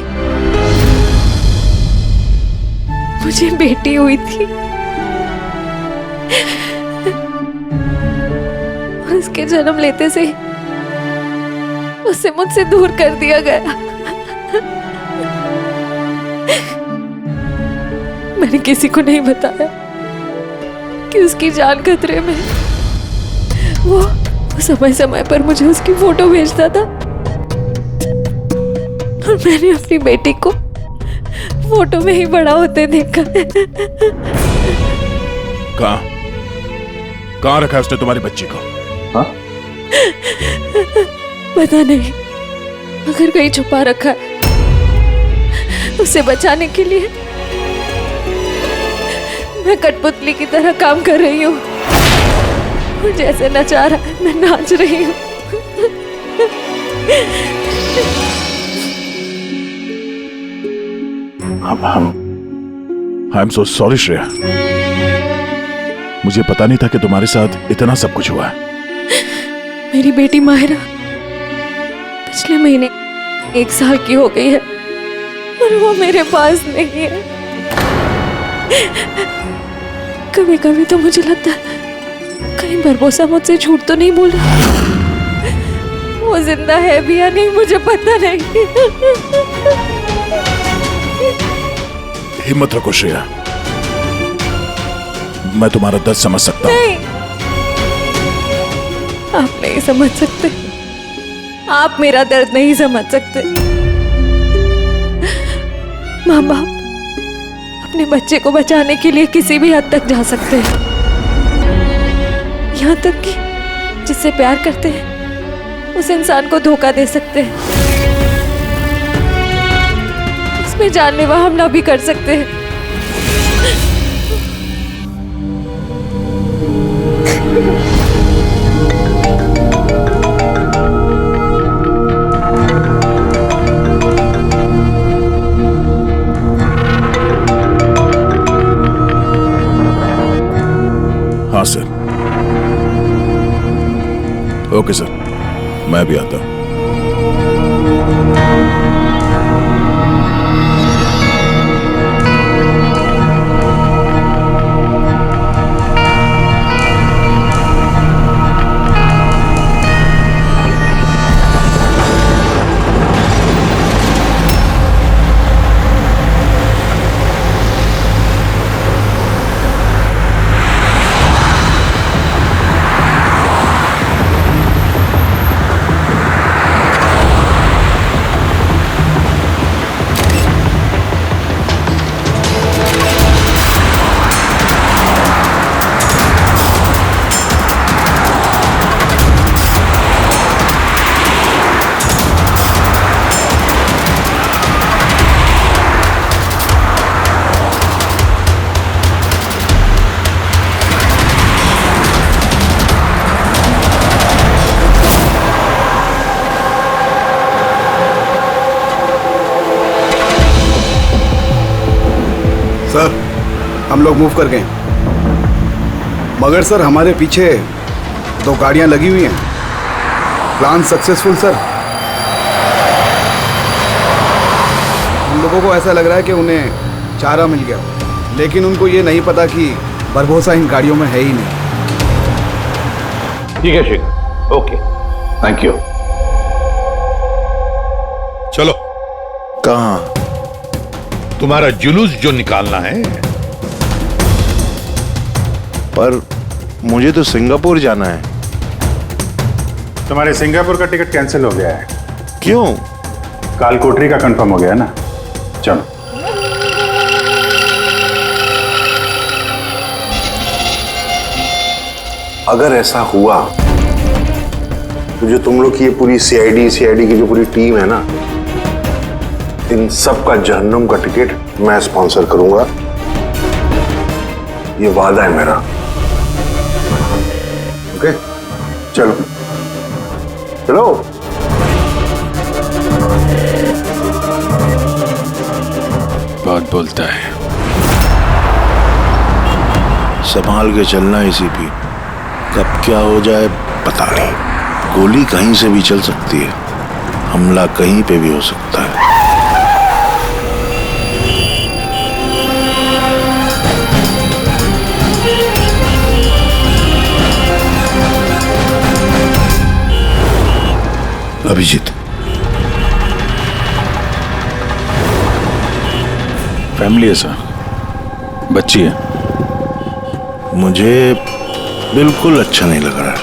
मुझे बेटी हुई थी, उसके जन्म लेते से उसे मुझसे दूर कर दिया गया। मैंने किसी को नहीं बताया कि उसकी जान खतरे में है। वो समय समय पर मुझे उसकी फोटो भेजता था और मैंने अपनी बेटी को फोटो में ही बड़ा होते देखा है। कहाँ रखा है उसने तुम्हारी बच्ची को? हाँ? पता नहीं, अगर कहीं छुपा रखा है। उसे बचाने के लिए मैं कठपुतली की तरह काम कर रही हूँ। जैसे नचा रहा है मैं नाच रही हूँ। I am so sorry Shreya, मुझे पता नहीं था कि तुम्हारे साथ इतना सब कुछ हुआ है। मेरी बेटी माहिरा पिछले महीने 1 साल की हो गई है और वो मेरे पास नहीं है। कभी कभी तो मुझे लगता है कहीं बरबोसा मुझसे झूठ तो नहीं बोल रहा। वो जिंदा है भी या नहीं मुझे पता नहीं। हिम्मत रखो श्रेया, मैं तुम्हारा दर्द समझ सकता हूँ। नहीं, आप नहीं समझ सकते। आप मेरा दर्द नहीं समझ सकते। माँ बाप अपने बच्चे को बचाने के लिए किसी भी हद तक जा सकते हैं, यहाँ तक कि जिससे प्यार करते हैं उस इंसान को धोखा दे सकते हैं, उसमें जानलेवा हमला भी कर सकते हैं। हाँ सर। ओके सर, मैं भी आता हूँ। सर, हम लोग मूव कर गए, मगर सर हमारे पीछे 2 गाड़ियां लगी हुई हैं। Plan successful sir. हम लोगों को ऐसा लग रहा है कि उन्हें चारा मिल गया, लेकिन उनको ये नहीं पता कि बरबोसा इन गाड़ियों में है ही नहीं। ठीक है शेखर, ओके, थैंक यू। चलो। कहाँ? तुम्हारा जुलूस जो निकालना है। पर मुझे तो सिंगापुर जाना है। तुम्हारे सिंगापुर का टिकट कैंसिल हो गया है। क्यों? कालकोटरी का कंफर्म हो गया ना। चलो। अगर ऐसा हुआ तो जो तुम लोग की ये पूरी सीआईडी की जो पूरी टीम है ना, इन सब का जहन्नुम का टिकट मैं स्पॉन्सर करूंगा। ये वादा है मेरा। ओके, चलो चलो। बहुत बोलता है। संभाल के चलना एसीपी, कब क्या हो जाए पता नहीं। गोली कहीं से भी चल सकती है, हमला कहीं पे भी हो सकता है। अभिजीत, फैमिली है सर, बच्ची है। मुझे बिल्कुल अच्छा नहीं लग रहा।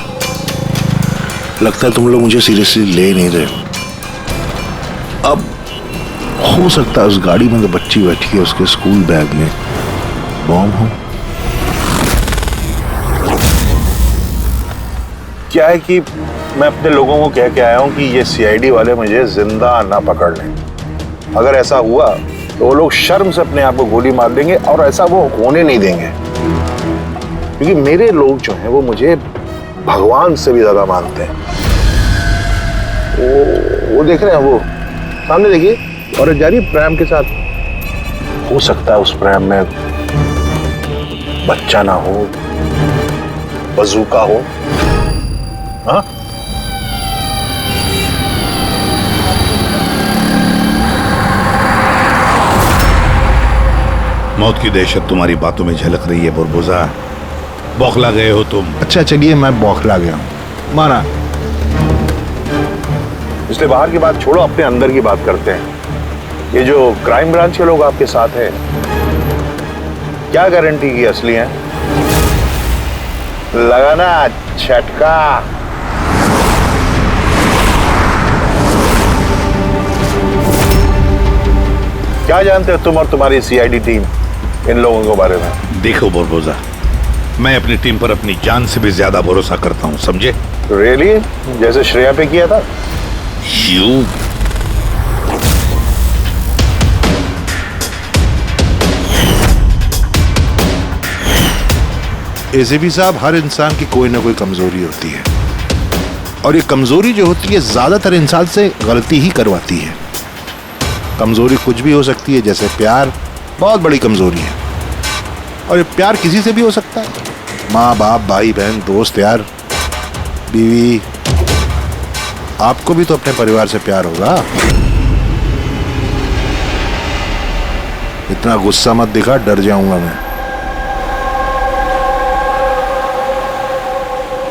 लगता है तुम लोग मुझे सीरियसली ले नहीं रहे। अब हो सकता है उस गाड़ी में तो बच्ची बैठी है, उसके स्कूल बैग में बॉम्ब हो। क्या है कि मैं अपने लोगों को कह के आया हूं कि ये सीआईडी वाले मुझे जिंदा ना पकड़ लें। अगर ऐसा हुआ तो वो लोग शर्म से अपने आप को गोली मार देंगे, और ऐसा वो होने नहीं देंगे, क्योंकि मेरे लोग जो हैं वो मुझे भगवान से भी ज्यादा मानते हैं। वो देख रहे हैं, वो सामने देखिए, और जा रही प्रेम के साथ। हो सकता है उस प्रेम में बच्चा ना हो, बजूका हो। हाँ, मौत की दहशत तुम्हारी बातों में झलक रही है बुरबुजा। बौखला गए हो तुम। अच्छा चलिए, मैं बौखला गया हूं, माना। इसलिए बाहर की बात छोड़ो, अपने अंदर की बात करते हैं। ये जो क्राइम ब्रांच के लोग आपके साथ हैं, क्या गारंटी की असली हैं? लगा ना झटका। क्या जानते हो तुम और तुम्हारी सीआईडी टीम इन लोगों के बारे में? देखो बुरबुजा, मैं अपनी टीम पर अपनी जान से भी ज्यादा भरोसा करता हूं, समझे? रियली? जैसे श्रेया पे किया था? यू एसीपी साहब, हर इंसान की कोई ना कोई कमजोरी होती है, और ये कमजोरी जो होती है ज्यादातर इंसान से गलती ही करवाती है। कमजोरी कुछ भी हो सकती है, जैसे प्यार बहुत बड़ी कमजोरी है, और ये प्यार किसी से भी हो सकता है। माँ बाप, भाई बहन, दोस्त, यार, बीवी। आपको भी तो अपने परिवार से प्यार होगा। इतना गुस्सा मत दिखा, डर जाऊंगा मैं।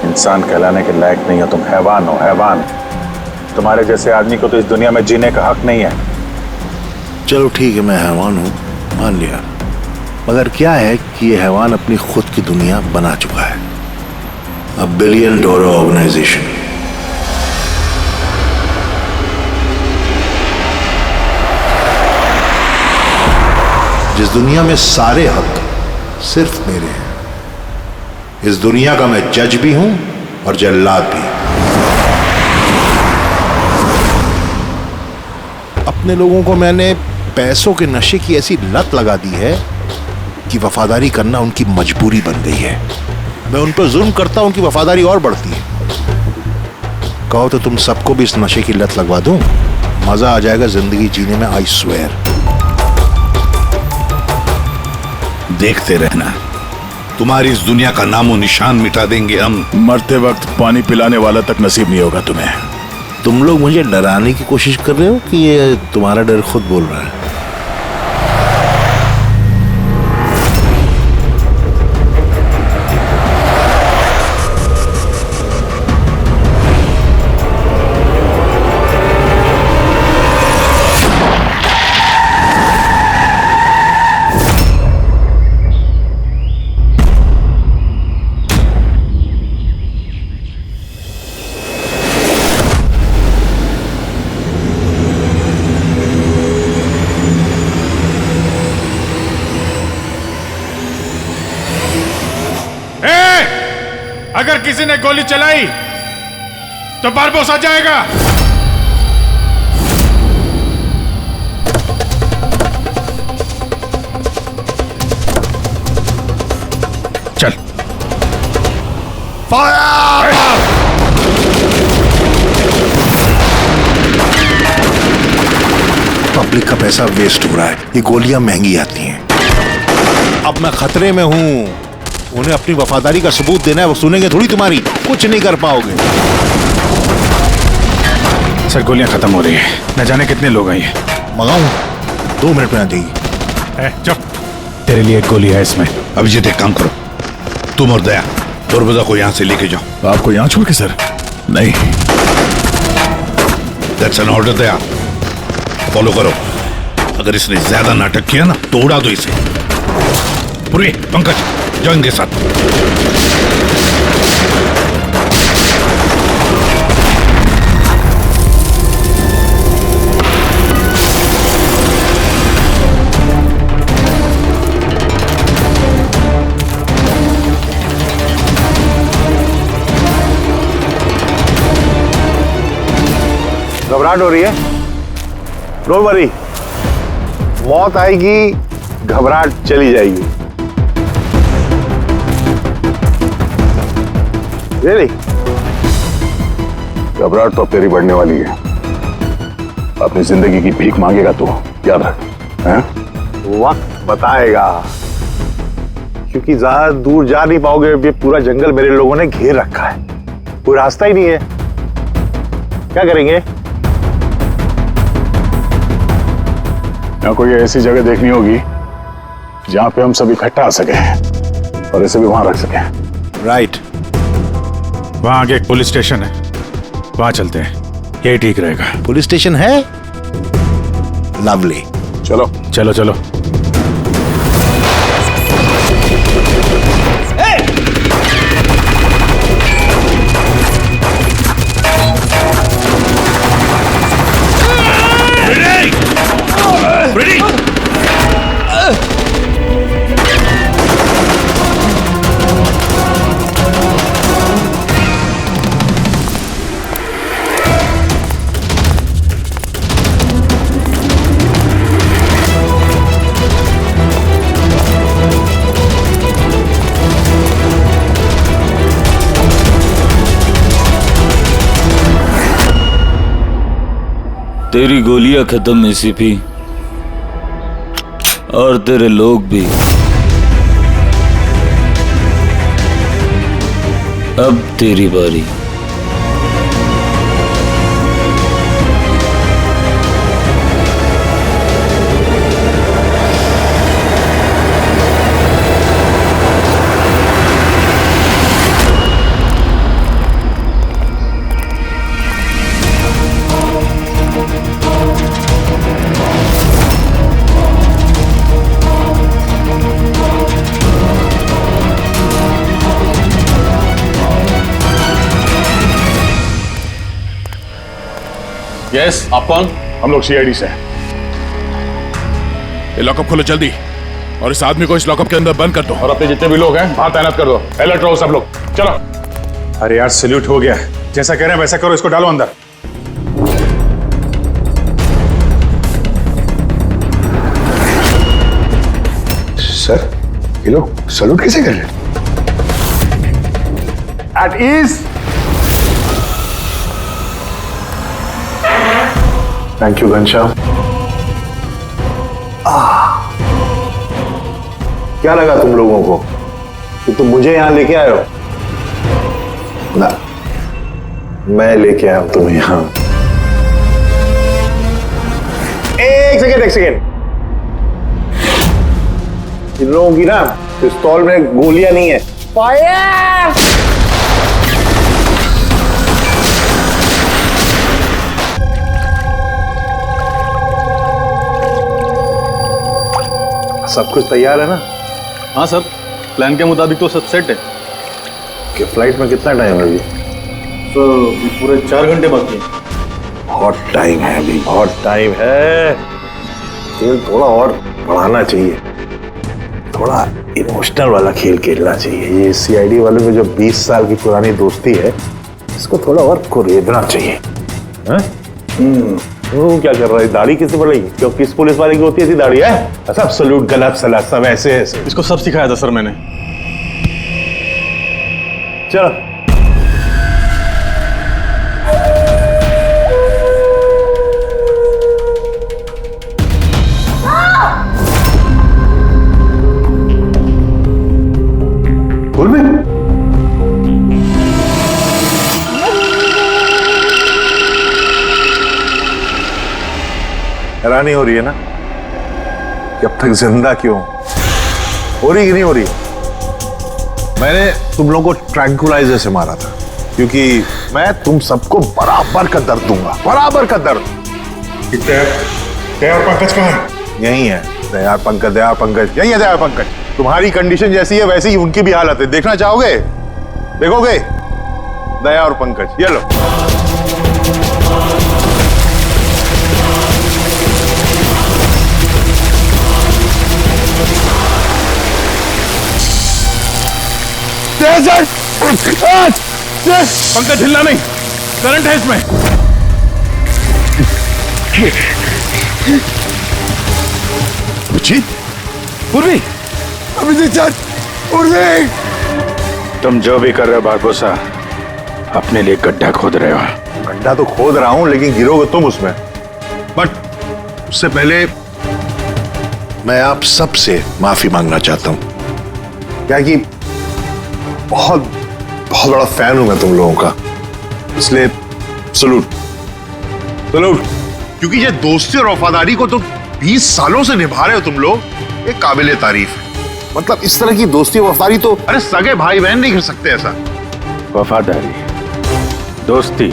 इंसान कहलाने के लायक नहीं हो तुम, हैवान हो, हैवान। तुम्हारे जैसे आदमी को तो इस दुनिया में जीने का हक नहीं है। चलो ठीक है, मैं हैवान हूं, मान लिया। मगर क्या है कि ये हैवान अपनी खुद की दुनिया बना चुका है, $1 बिलियन ऑर्गेनाइजेशन। जिस दुनिया में सारे हक सिर्फ मेरे हैं। इस दुनिया का मैं जज भी हूं और जल्लाद भी। अपने लोगों को मैंने पैसों के नशे की ऐसी लत लगा दी है कि वफादारी करना उनकी मजबूरी बन गई है। मैं उन पर जुल्म करता हूं कि वफादारी और बढ़ती है। कहो तो तुम सबको भी इस नशे की लत लगवा दूं, मजा आ जाएगा जिंदगी जीने में, आई स्वेयर। देखते रहना, तुम्हारी इस दुनिया का नामो निशान मिटा देंगे हम। मरते वक्त पानी पिलाने वाला तक नसीब नहीं होगा तुम्हें। तुम लोग मुझे डराने की कोशिश कर रहे हो कि ये तुम्हारा डर खुद बोल रहा है? अगर किसी ने गोली चलाई तो बारबोस आ जाएगा। चल। फायर! पब्लिक का पैसा वेस्ट हो रहा है, ये गोलियां महंगी आती हैं। अब मैं खतरे में हूं। उन्हें अपनी वफादारी का सबूत देना है, वो सुनेंगे थोड़ी तुम्हारी, कुछ नहीं कर पाओगे। सर गोलियां खत्म हो रही हैं, न जाने कितने लोग आए हैं। मंगाऊं? 2 मिनट में आ जाएगी। चुप, तेरे लिए एक गोली है इसमें। अभिजीत एक काम करो, तुम और दया बुरबुजा को यहाँ से लेके जाओ। आपको यहाँ छोड़ के सर? नहीं, that's an order Daya. Follow करो। अगर इसने ज्यादा नाटक किया ना तो उड़ा दो इसे। पूरी पंकज जाओ इनके साथ। घबराहट हो रही है? डोंट वरी, मौत आएगी, घबराहट चली जाएगी। रियली? घबराहट तो अब तेरी बढ़ने वाली है। अपनी जिंदगी की भीख मांगेगा तू, याद रख। हैं? वक्त बताएगा, क्योंकि ज्यादा दूर जा नहीं पाओगे। ये पूरा जंगल मेरे लोगों ने घेर रखा है, कोई रास्ता ही नहीं है। क्या करेंगे? यहाँ कोई ऐसी जगह देखनी होगी जहां पे हम सब इकट्ठा आ सके और इसे भी वहां रख सके। राइट। वहां आगे एक पुलिस स्टेशन है, वहां चलते हैं, यही ठीक रहेगा। पुलिस स्टेशन है? लवली। चलो चलो चलो। Ready? तेरी गोलियां खत्म एसीपी, और तेरे लोग भी। अब तेरी बारी। यस, आप कौन? हम लोग सीआईडी से हैं। ये लॉकअप खोलो जल्दी, और इस आदमी को इस लॉकअप के अंदर बंद कर दो। और अपने जितने भी लोग हैं वहां तैनात कर दो। अलर्ट रहो सब लोग। चलो। अरे यार, सैल्यूट हो गया। जैसा कह रहे हैं वैसा करो, इसको डालो अंदर। सर, ये लोग सैल्यूट कैसे कर रहे हैं? At ease. Thank you Ghanshyam. क्या लगा तुम लोगों को कि तुम मुझे यहां लेके आए हो? ना, मैं लेके आया हूं तुम्हें यहां। एक सेकेंड। इन लोगों की ना पिस्तौल में गोलियां नहीं है। फायर! सब कुछ तैयार है ना? हाँ सर, प्लान के मुताबिक तो सब सेट है। कि फ्लाइट में कितना टाइम है अभी? सर पूरे 4 घंटे बाकी हैं। बहुत टाइम है अभी, बहुत टाइम है। खेल थोड़ा और बढ़ाना चाहिए, थोड़ा इमोशनल वाला खेल खेलना चाहिए। ये सीआईडी वालों में जो 20 साल की पुरानी दोस्ती है, इसको थोड़ा और कुरेदना चाहिए। क्या कर रहा है? दाढ़ी किससे बढ़ेगी? क्यों किस पुलिस वाले की होती है ऐसी दाढ़ी है? सब सलूट, गलत सलाह, सब ऐसे ऐसे। इसको सब सिखाया था सर मैंने। चलो। बोल में हैरानी हो रही है ना कि अब तक जिंदा क्यों? हो रही कि नहीं हो रही? मैंने तुम लोगों को ट्रैंकुलाइजर से मारा था, क्योंकि मैं तुम सबको बराबर का दर्द दूंगा, बराबर का दर्द। दया और पंकज कहाँ है? यही है दया पंकज, यही है दया पंकज। तुम्हारी कंडीशन जैसी है वैसी ही उनकी भी हालत है। देखना चाहोगे? देखोगे? दया और पंकज, ये लो। पंकज हिलना नहीं, करंट है इसमें। अभिजीत, पूर्वी, अभिजीत सर, पूर्वी। तुम जो भी कर रहे हो बारबोसा, अपने लिए गड्ढा खोद रहे हो। गड्ढा तो खोद रहा हूं, लेकिन गिरोगे तुम उसमें। बट उससे पहले मैं आप सबसे माफी मांगना चाहता हूं। क्या कि बहुत बहुत बड़ा फैन हूं मैं तुम लोगों का, इसलिए सलूट सलूट। क्योंकि ये दोस्ती और वफादारी को तो 20 सालों से निभा रहे हो तुम लोग, ये काबिले तारीफ है। मतलब इस तरह की दोस्ती और वफादारी तो अरे सगे भाई बहन नहीं कर सकते ऐसा। वफादारी, दोस्ती,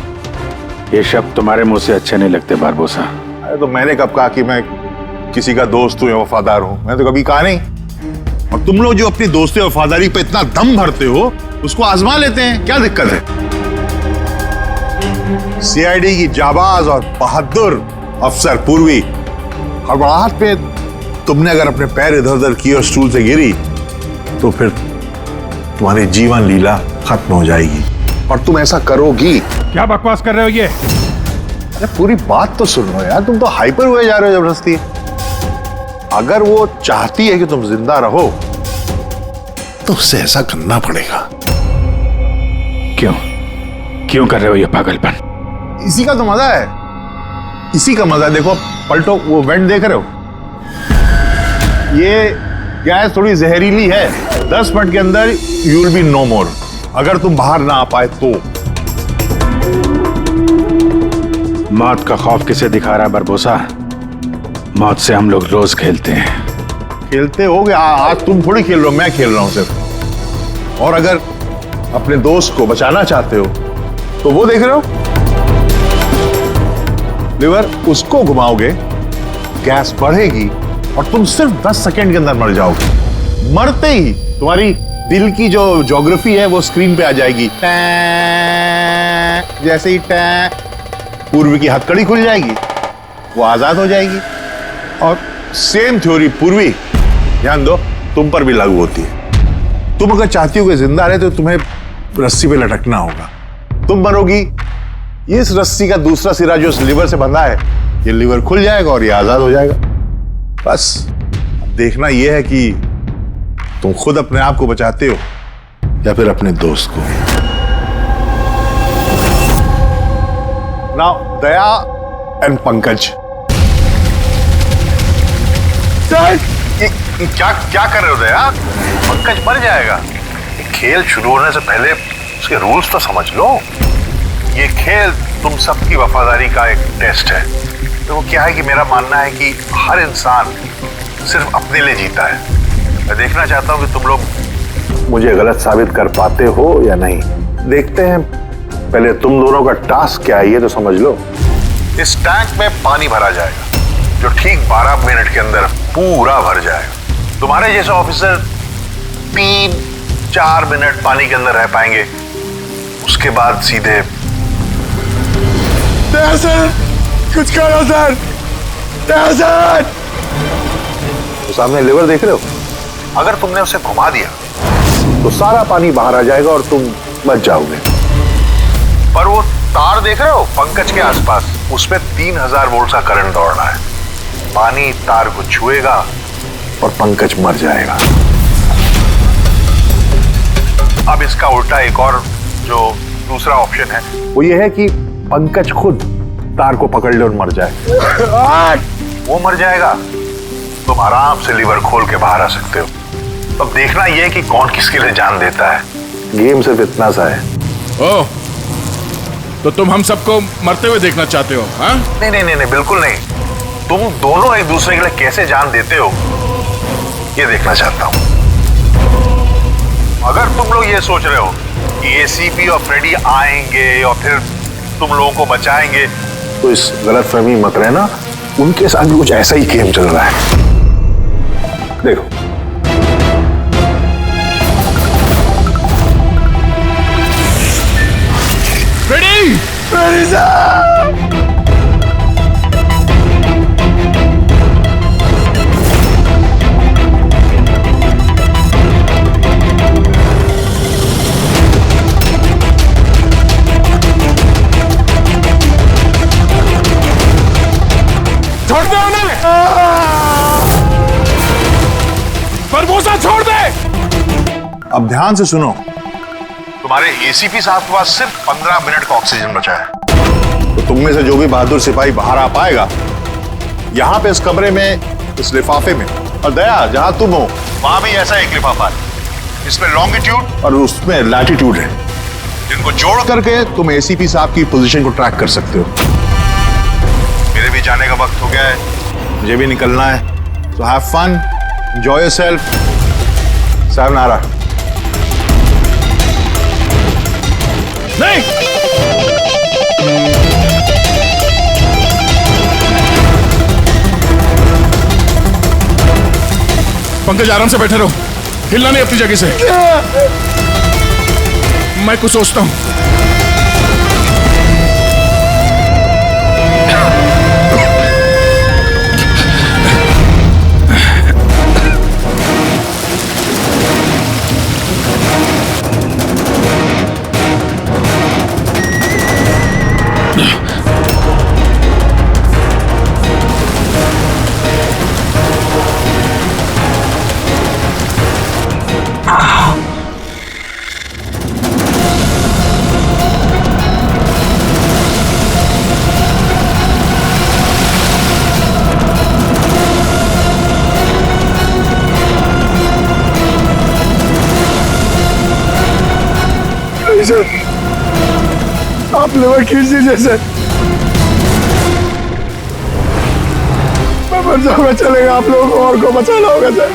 ये शब्द तुम्हारे मुंह से अच्छे नहीं लगते बारबोसा। अरे तो मैंने कब कहा कि मैं किसी का दोस्त हूं या वफादार हूं? मैं तो कभी कहा नहीं। और तुम लोग जो अपनी दोस्ती और वफादारी पे इतना दम भरते हो, उसको आजमा लेते हैं, क्या दिक्कत है? सीआईडी की जाबाज और बहादुर अफसर पूर्वी, हड़बड़ाहट पे तुमने अगर अपने पैर इधर उधर किए और स्टूल से गिरी तो फिर तुम्हारी जीवन लीला खत्म हो जाएगी, और तुम ऐसा करोगी। क्या बकवास कर रहे हो ये? अरे पूरी बात तो सुनो यार, तुम तो हाइपर हुए जा रहे हो जबरदस्ती। अगर वो चाहती है कि तुम जिंदा रहो तो उससे ऐसा करना पड़ेगा। क्यों कर रहे हो ये पागलपन? इसी का तो मजा है, इसी का मजा है। देखो पलटो, वो वेंट देख रहे हो? ये गैस थोड़ी जहरीली है, 10 मिनट के अंदर यू विल बी नो मोर, अगर तुम बाहर ना आ पाए तो। मौत का खौफ किसे दिखा रहा है बारबोसा? मौत से हम लोग रोज खेलते हैं। खेलते हो गया, आज तुम थोड़ी खेल रहे हो, मैं खेल रहा हूं सिर्फ। और अगर अपने दोस्त को बचाना चाहते हो तो वो देख रहे हो, लिवर उसको घुमाओगे, गैस बढ़ेगी और तुम सिर्फ 10 सेकंड के अंदर मर जाओगे। मरते ही तुम्हारी दिल की जो ज्योग्राफी है वो स्क्रीन पे आ जाएगी। जैसे ही पूर्वी की हथकड़ी खुल जाएगी, वो आजाद हो जाएगी। और सेम थ्योरी पूर्वी, ध्यान दो, तुम पर भी लागू होती है। तुम अगर चाहती हो कि जिंदा रहे तो तुम्हें रस्सी पे लटकना होगा। तुम मरोगी, इस रस्सी का दूसरा सिरा जो इस लिवर से बंधा है, ये लिवर खुल जाएगा और ये आजाद हो जाएगा। बस देखना यह है कि तुम खुद अपने आप को बचाते हो या फिर अपने दोस्त को। Now Daya and Pankaj. क्या क्या कर रहे हो दया? पंकज मर जाएगा। खेल शुरू होने से पहले उसके रूल्स तो समझ लो। ये खेल तुम सबकी वफादारी का एक टेस्ट है। तो वो क्या है कि मेरा मानना है कि हर इंसान सिर्फ अपने लिए जीता है। मैं देखना चाहता हूं कि तुम लोग मुझे गलत साबित कर पाते हो या नहीं। देखते हैं, पहले तुम दोनों का टास्क क्या है ये तो समझ लो। इस टैंक में पानी भरा जाएगा जो ठीक 12 मिनट के अंदर पूरा भर जाएगा। तुम्हारे जैसे ऑफिसर 3-4 मिनट पानी के अंदर रह पाएंगे, उसके बाद सीधे। सर, कुछ करो सर, सर। तो सामने लिवर देख रहे हो? अगर तुमने उसे घुमा दिया तो सारा पानी बाहर आ जाएगा और तुम बच जाओगे। पर वो तार देख रहे हो पंकज के आसपास, उसमें 3000 वोल्ट का करंट दौड़ रहा है। पानी तार को छुएगा और पंकज मर जाएगा। अब इसका उल्टा एक और जो दूसरा ऑप्शन है वो ये है कि पंकज खुद तार को पकड़ ले और मर जाए। वो मर जाएगा, तुम आराम से लीवर खोल के बाहर आ सकते हो। अब देखना यह कि कौन किसके लिए जान देता है। गेम सिर्फ इतना सा है। ओह, तो तुम हम सबको मरते हुए देखना चाहते हो? हाँ? नहीं नहीं नहीं, बिल्कुल नहीं। तुम दोनों एक दूसरे के लिए कैसे जान देते हो ये देखना चाहता हूं। अगर तुम लोग ये सोच रहे हो कि एसीपी और फ्रेडी आएंगे और फिर तुम लोगों को बचाएंगे, तो इस गलतफहमी मत रहना, उनके साथ भी कुछ ऐसा ही गेम चल रहा है। देखो फ्रेडी, फ्रेडी साहब, छोड़ दे उन्हें, बरबोसा छोड़ दे। अब ध्यान से सुनो, तुम्हारे एसीपी साहब के पास सिर्फ 15 मिनट का ऑक्सीजन बचा है। तो तुम में से जो भी बहादुर सिपाही बाहर आ पाएगा, यहाँ पे इस कमरे में, इस लिफाफे में, और दया जहां तुम हो वहां भी ऐसा एक लिफाफा है, इसमें लॉन्गिट्यूड और उसमें लैटिट्यूड है, जिनको जोड़ करके तुम एसीपी साहब की पोजीशन को ट्रैक कर सकते हो। मेरे भी जाने का वक्त हो गया है, मुझे भी निकलना है, तो हैव फन, एंजॉय योरसेल्फ। साहब नारा नहीं, पंकज आराम से बैठे रहो, हिलना नहीं अपनी जगह से। मैं कुछ सोचता हूं। सर, आप लिवर कीजिए जैसे मैं मर जाऊंगा, चलेगा, आप लोगों को और को बचाना होगा सर।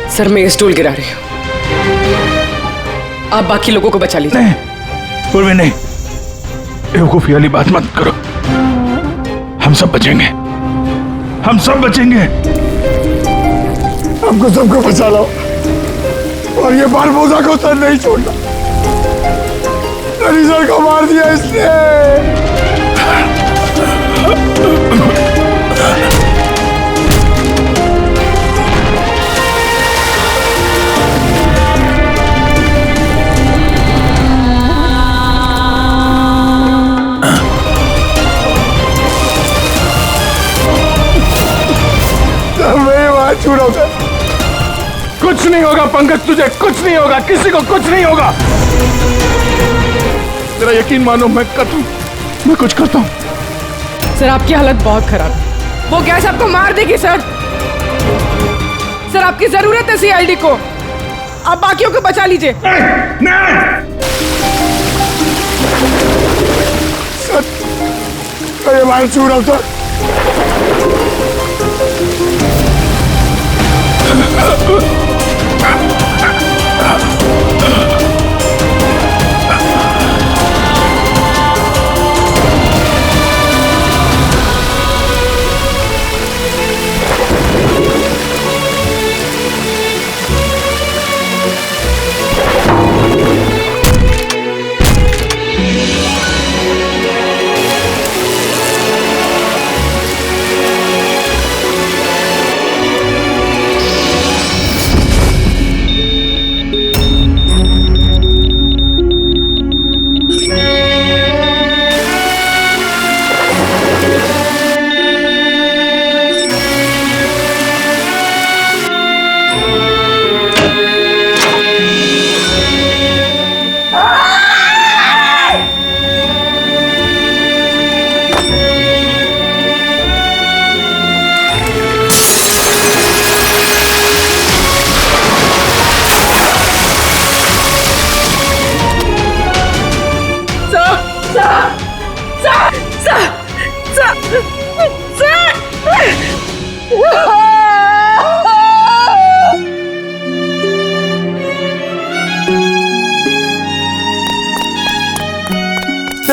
सर मैं ये स्टूल गिरा रही हूँ, आप बाकी लोगों को बचा लीजिए। नहीं पूर्वी, नहीं, बेवकूफी वाली बात मत करो, हम सब बचेंगे, हम सब बचेंगे। हमको सबको बचा लो और ये बारबोसा को सर नहीं छोड़ना। सर को मार दिया इसने। कुछ नहीं होगा पंकज, तुझे कुछ नहीं होगा, किसी को कुछ नहीं होगा। तेरा यकीन मानो, मैं कुछ करता हूँ। सर आपकी हालत बहुत खराब है, वो गैस आपको मार देगी सर। सर आपकी जरूरत है सीआईडी को, आप बाकियों को बचा लीजिए। सर ये मार छू रहा हूं सर।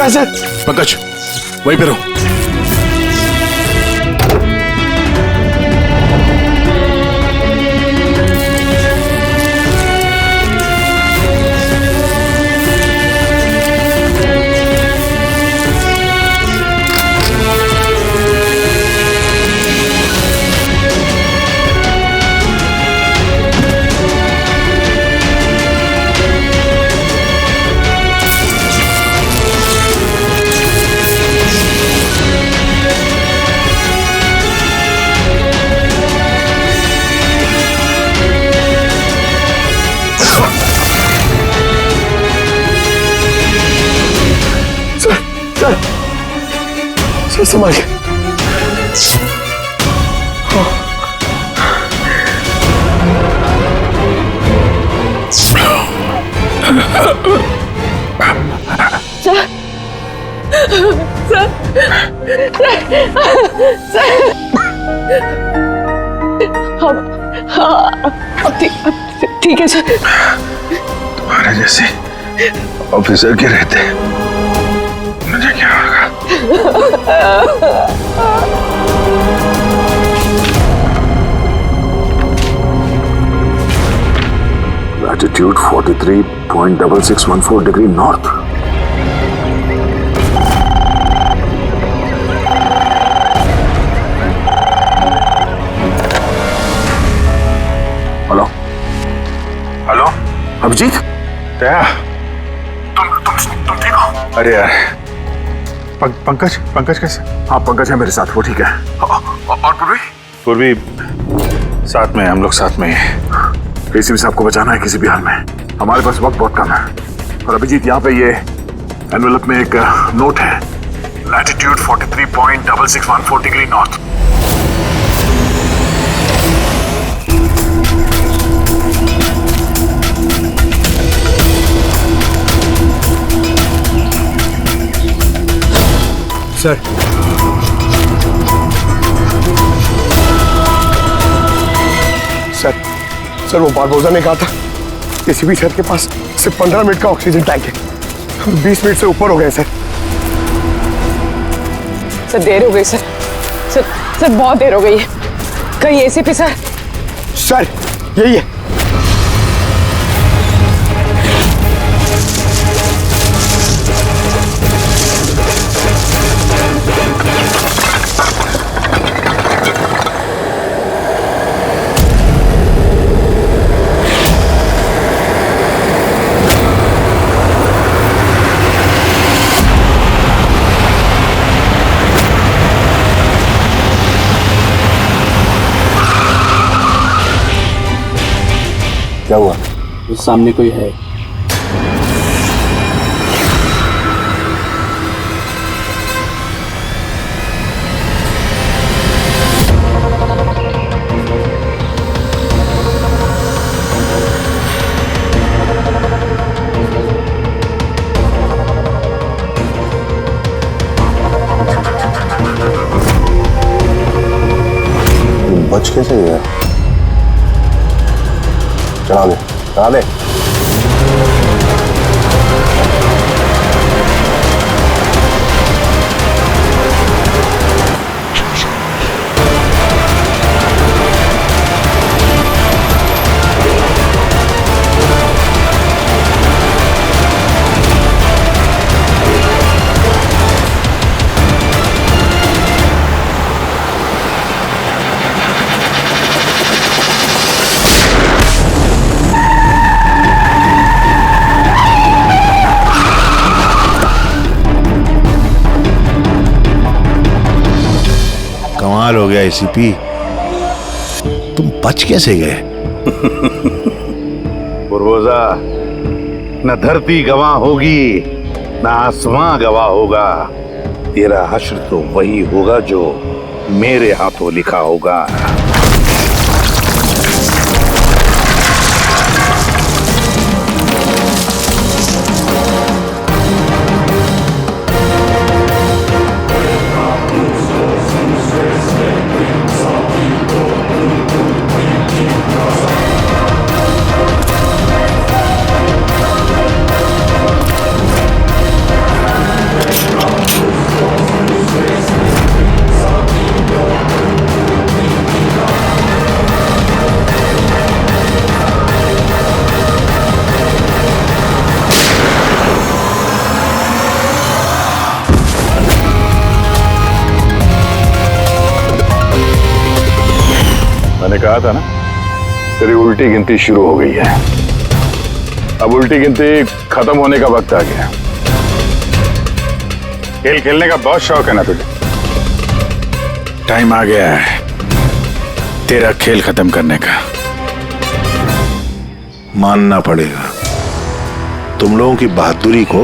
कहाँ सर? पंकज वहीं पे रहो। सर संभाल के। ठीक है सर। तुम्हारे जैसे ऑफिसर के रहते मुझे क्या होगा? Latitude 43.6614 degree north. Hello hello Abhijeet, क्या? तुम ठीक हो? अरे यार पंकज कैसे? हाँ पंकज है मेरे साथ, वो ठीक है। और पूर्वी साथ में, हम लोग साथ में हैं। एसीपी साहब को बचाना है किसी भी हाल में। हमारे पास वक्त बहुत कम है। और अभिजीत यहाँ पे ये एनवेलप में एक नोट है, latitude 43.6614 degree north. Sir sir वो बारबोजा ने कहा था एसीपी सर के पास सिर्फ 15 मिनट का ऑक्सीजन टैंक है। हम 20 मिनट से ऊपर हो गए सर। सर देर हो गई सर। सर बहुत देर हो गई है। कहीं एसीपी सर? सर यही है। क्या हुआ? उस सामने कोई है। बच कैसे गया? चढ़ा दे, चढ़ा दे। कमाल हो गया एसीपी, तुम बच कैसे गए? बुरबोजा, न धरती गवाह होगी न आसमां गवाह होगा। तेरा हश्र तो वही होगा जो मेरे हाथों लिखा होगा। कहा था ना, तेरी उल्टी गिनती शुरू हो गई है। अब उल्टी गिनती खत्म होने का वक्त आ गया। खेल खेलने का बहुत शौक है ना तुझे? टाइम आ गया है तेरा खेल खत्म करने का। मानना पड़ेगा, तुम लोगों की बहादुरी को,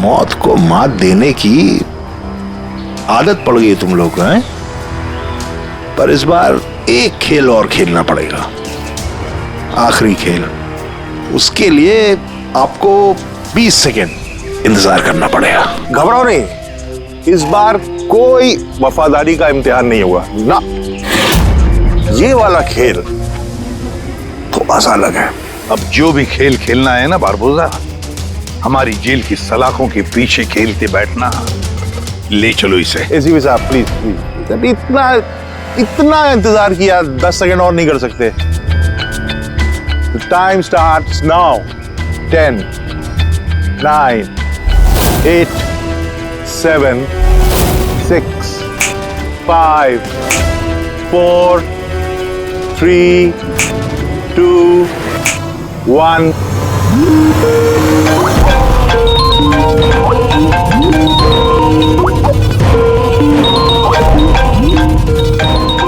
मौत को मात देने की आदत पड़ गई तुम लोग को, हैं? पर इस बार एक खेल और खेलना पड़ेगा, आखिरी खेल। उसके लिए आपको 20 सेकेंड इंतजार करना पड़ेगा। घबराओ नहीं, इस बार कोई वफादारी का इम्तिहान नहीं हुआ ना। ये वाला खेल थोड़ा सा अलग है। अब जो भी खेल खेलना है ना बारबोजा, हमारी जेल की सलाखों के पीछे खेलते बैठना। ले चलो इसे। एसीपी साहब प्लीज प्लीज, इतना इंतजार किया, 10 सेकंड और नहीं कर सकते? Time starts now. 10 9 8 7 6 5 4 3 2 1।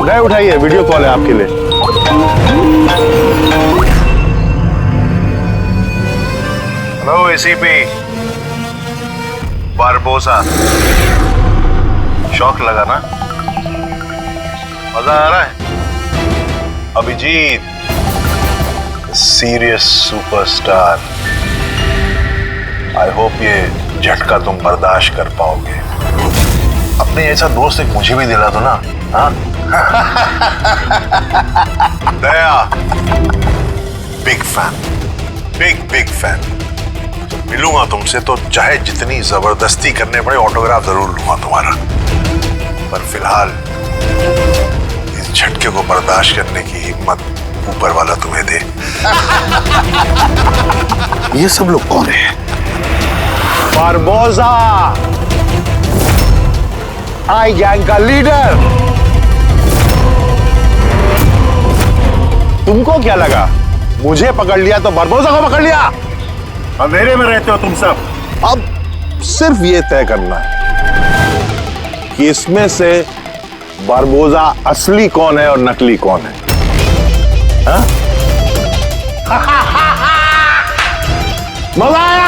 नहीं उठाइए, वीडियो कॉल है आपके लिए। हेलो एसीपी बारबोसा, शौक लगा ना? मजा आ रहा है? Abhijeet serious superstar, I hope ये झटका तुम बर्दाश्त कर पाओगे। अपने ऐसा दोस्त एक मुझे भी दिला दो ना। हाँ दया, बिग फैन, बिग फैन। जब मिलूंगा तुमसे तो चाहे जितनी जबरदस्ती करने पड़े ऑटोग्राफ जरूर लूंगा तुम्हारा। पर फिलहाल इस झटके को बर्दाश्त करने की हिम्मत ऊपर वाला तुम्हें दे। ये सब लोग कौन है? बारबोसा, आई गैंग का लीडर। तुमको क्या लगा मुझे पकड़ लिया तो बारबोसा को पकड़ लिया? अंधेरे में रहते हो तुम सब। अब सिर्फ ये तय करना है कि इसमें से बारबोसा असली कौन है और नकली कौन है। हाँ? मजा आया?